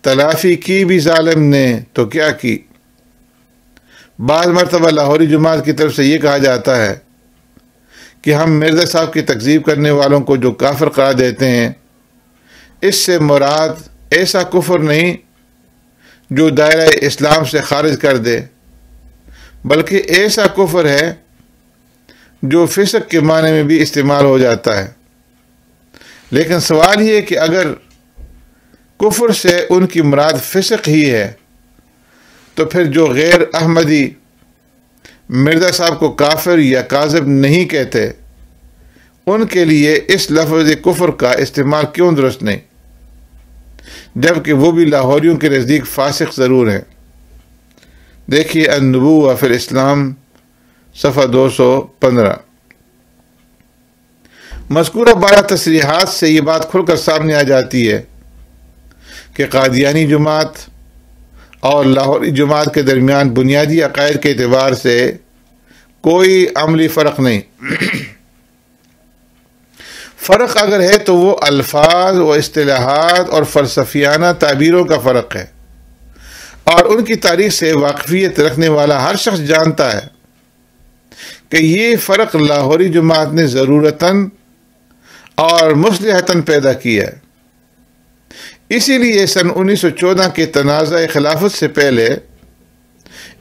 تلافی کی بھی ظالم نے تو کیا کی۔ بعض مرتبہ لاہوری جماعت کی طرف سے یہ کہا جاتا ہے کہ ہم مرزا صاحب کی تکذیب کرنے والوں کو جو کافر قرار دیتے ہیں، اس سے مراد ایسا کفر نہیں جو دائرہ اسلام سے خارج کر دے، بلکہ ایسا کفر ہے جو فسق کے معنی میں بھی استعمال ہو جاتا ہے۔ لیکن سوال یہ ہے کہ اگر کفر سے ان کی مراد فسق ہی ہے تو پھر جو غیر احمدی مرزا صاحب کو کافر یا کاذب نہیں کہتے، ان کے لیے اس لفظ کفر کا استعمال کیوں درست نہیں، جبکہ وہ بھی لاہوریوں کے نزدیک فاسق ضرور ہیں؟ دیکھیے النبوہ فی الاسلام صفحہ 215۔ مذکورہ 12 تصریحات سے یہ بات کھل کر سامنے آ جاتی ہے کہ قادیانی جماعت اور لاہوری جماعت کے درمیان بنیادی عقائد کے اعتبار سے کوئی عملی فرق نہیں۔ فرق اگر ہے تو وہ الفاظ و اصطلاحات اور فلسفیانہ تعبیروں کا فرق ہے، اور ان کی تاریخ سے واقفیت رکھنے والا ہر شخص جانتا ہے کہ یہ فرق لاہوری جماعت نے ضرورتاً اور مصلحتاً پیدا کیا ہے۔ اسی لیے سن 1914 کے تنازع خلافت سے پہلے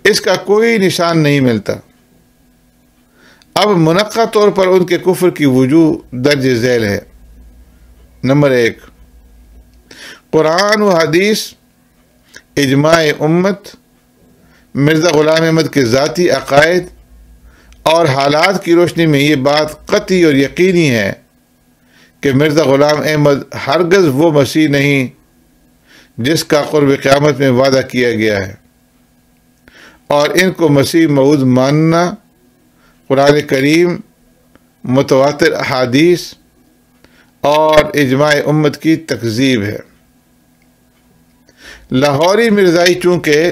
اس کا کوئی نشان نہیں ملتا۔ اب منقع طور پر ان کے کفر کی وجوہ درج ذیل ہے۔ نمبر 1، قرآن و حدیث، اجماع امت، مرزا غلام احمد کے ذاتی عقائد اور حالات کی روشنی میں یہ بات قطعی اور یقینی ہے کہ مرزا غلام احمد ہرگز وہ مسیح نہیں جس کا قرب قیامت میں وعدہ کیا گیا ہے، اور ان کو مسیح موعود ماننا قرآن کریم، متواتر احادیث اور اجماع امت کی تکذیب ہے۔ لاہوری مرزائی چونکہ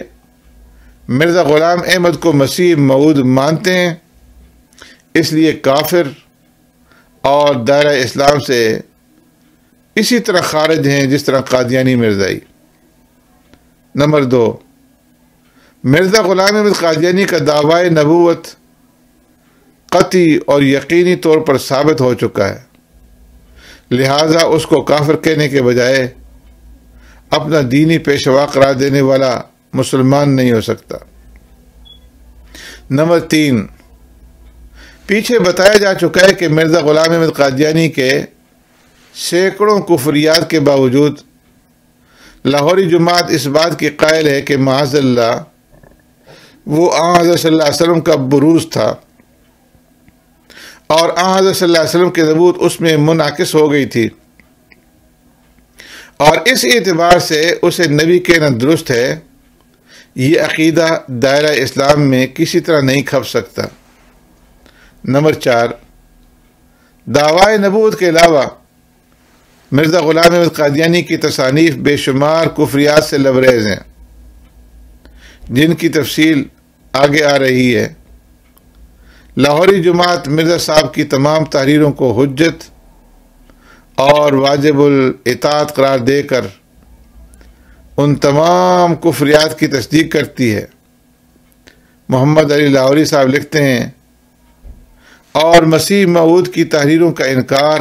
مرزا غلام احمد کو مسیح موعود مانتے ہیں، اس لیے کافر اور دائرہ اسلام سے اسی طرح خارج ہیں جس طرح قادیانی مرزائی۔ نمبر 2، مرزا غلام احمد قادیانی کا دعویٰ نبوت قطعی اور یقینی طور پر ثابت ہو چکا ہے، لہذا اس کو کافر کہنے کے بجائے اپنا دینی پیشوا قرار دینے والا مسلمان نہیں ہو سکتا۔ نمبر 3، پیچھے بتایا جا چکا ہے کہ مرزا غلام احمد قادیانی کے سینکڑوں کفریات کے باوجود لاہوری جماعت اس بات کی قائل ہے کہ معاذ اللہ وہ آن حضرت صلی اللہ علیہ وسلم کا بروز تھا، اور آن حضرت صلی اللہ علیہ وسلم کی نبوت اس میں منعکس ہو گئی تھی، اور اس اعتبار سے اسے نبی کہنا درست ہے۔ یہ عقیدہ دائرہ اسلام میں کسی طرح نہیں کھپ سکتا۔ نمبر 4، دعوی نبوت کے علاوہ مرزا غلام احمد قادیانی کی تصانیف بے شمار کفریات سے لبریز ہیں، جن کی تفصیل آگے آ رہی ہے۔ لاہوری جماعت مرزا صاحب کی تمام تحریروں کو حجت اور واجب الاطاعت قرار دے کر ان تمام کفریات کی تصدیق کرتی ہے۔ محمد علی لاہوری صاحب لکھتے ہیں، اور مسیح موعود کی تحریروں کا انکار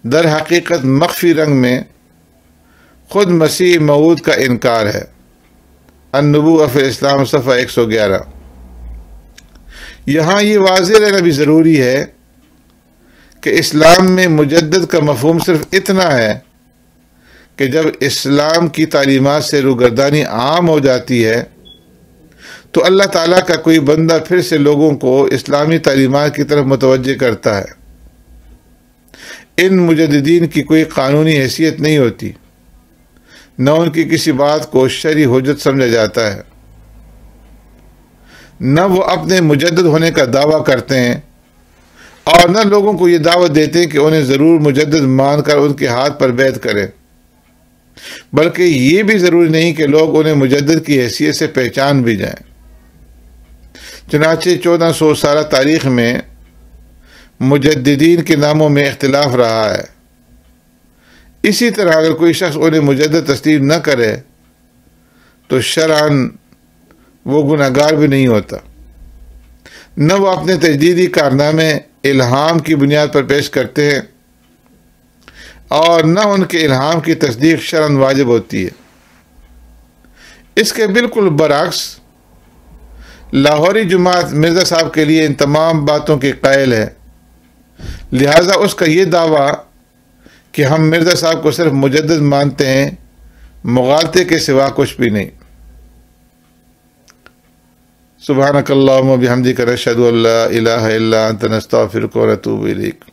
در حقیقت مخفی رنگ میں خود مسیح موعود کا انکار ہے۔ النبوہ فی الاسلام صفحہ 111۔ یہاں یہ واضح رہنا بھی ضروری ہے کہ اسلام میں مجدد کا مفہوم صرف اتنا ہے کہ جب اسلام کی تعلیمات سے روگردانی عام ہو جاتی ہے تو اللہ تعالیٰ کا کوئی بندہ پھر سے لوگوں کو اسلامی تعلیمات کی طرف متوجہ کرتا ہے۔ ان مجددین کی کوئی قانونی حیثیت نہیں ہوتی، نہ ان کی کسی بات کو شرعی حجت سمجھا جاتا ہے، نہ وہ اپنے مجدد ہونے کا دعویٰ کرتے ہیں، اور نہ لوگوں کو یہ دعوت دیتے ہیں کہ انہیں ضرور مجدد مان کر ان کے ہاتھ پر بیعت کریں، بلکہ یہ بھی ضروری نہیں کہ لوگ انہیں مجدد کی حیثیت سے پہچان بھی جائیں۔ چنانچہ 1400 سالہ تاریخ میں مجددین کے ناموں میں اختلاف رہا ہے۔ اسی طرح اگر کوئی شخص انہیں مجدد تسلیم نہ کرے تو شرعاً وہ گناہگار بھی نہیں ہوتا، نہ وہ اپنے تجدیدی کارنامے الہام کی بنیاد پر پیش کرتے ہیں۔ اور نہ ان کے الہام کی تصدیق شرعاً واجب ہوتی ہے۔ اس کے بالکل برعکس لاہوری جماعت مرزا صاحب کے لیے ان تمام باتوں کی قائل ہے، لہٰذا اس کا یہ دعویٰ کہ ہم مرزا صاحب کو صرف مجدد مانتے ہیں مغالطے کے سوا کچھ بھی نہیں۔ سبحانک اللہم و بحمدک نشہد ان لا الہ الا انت نستغفرک و نتوب الیک۔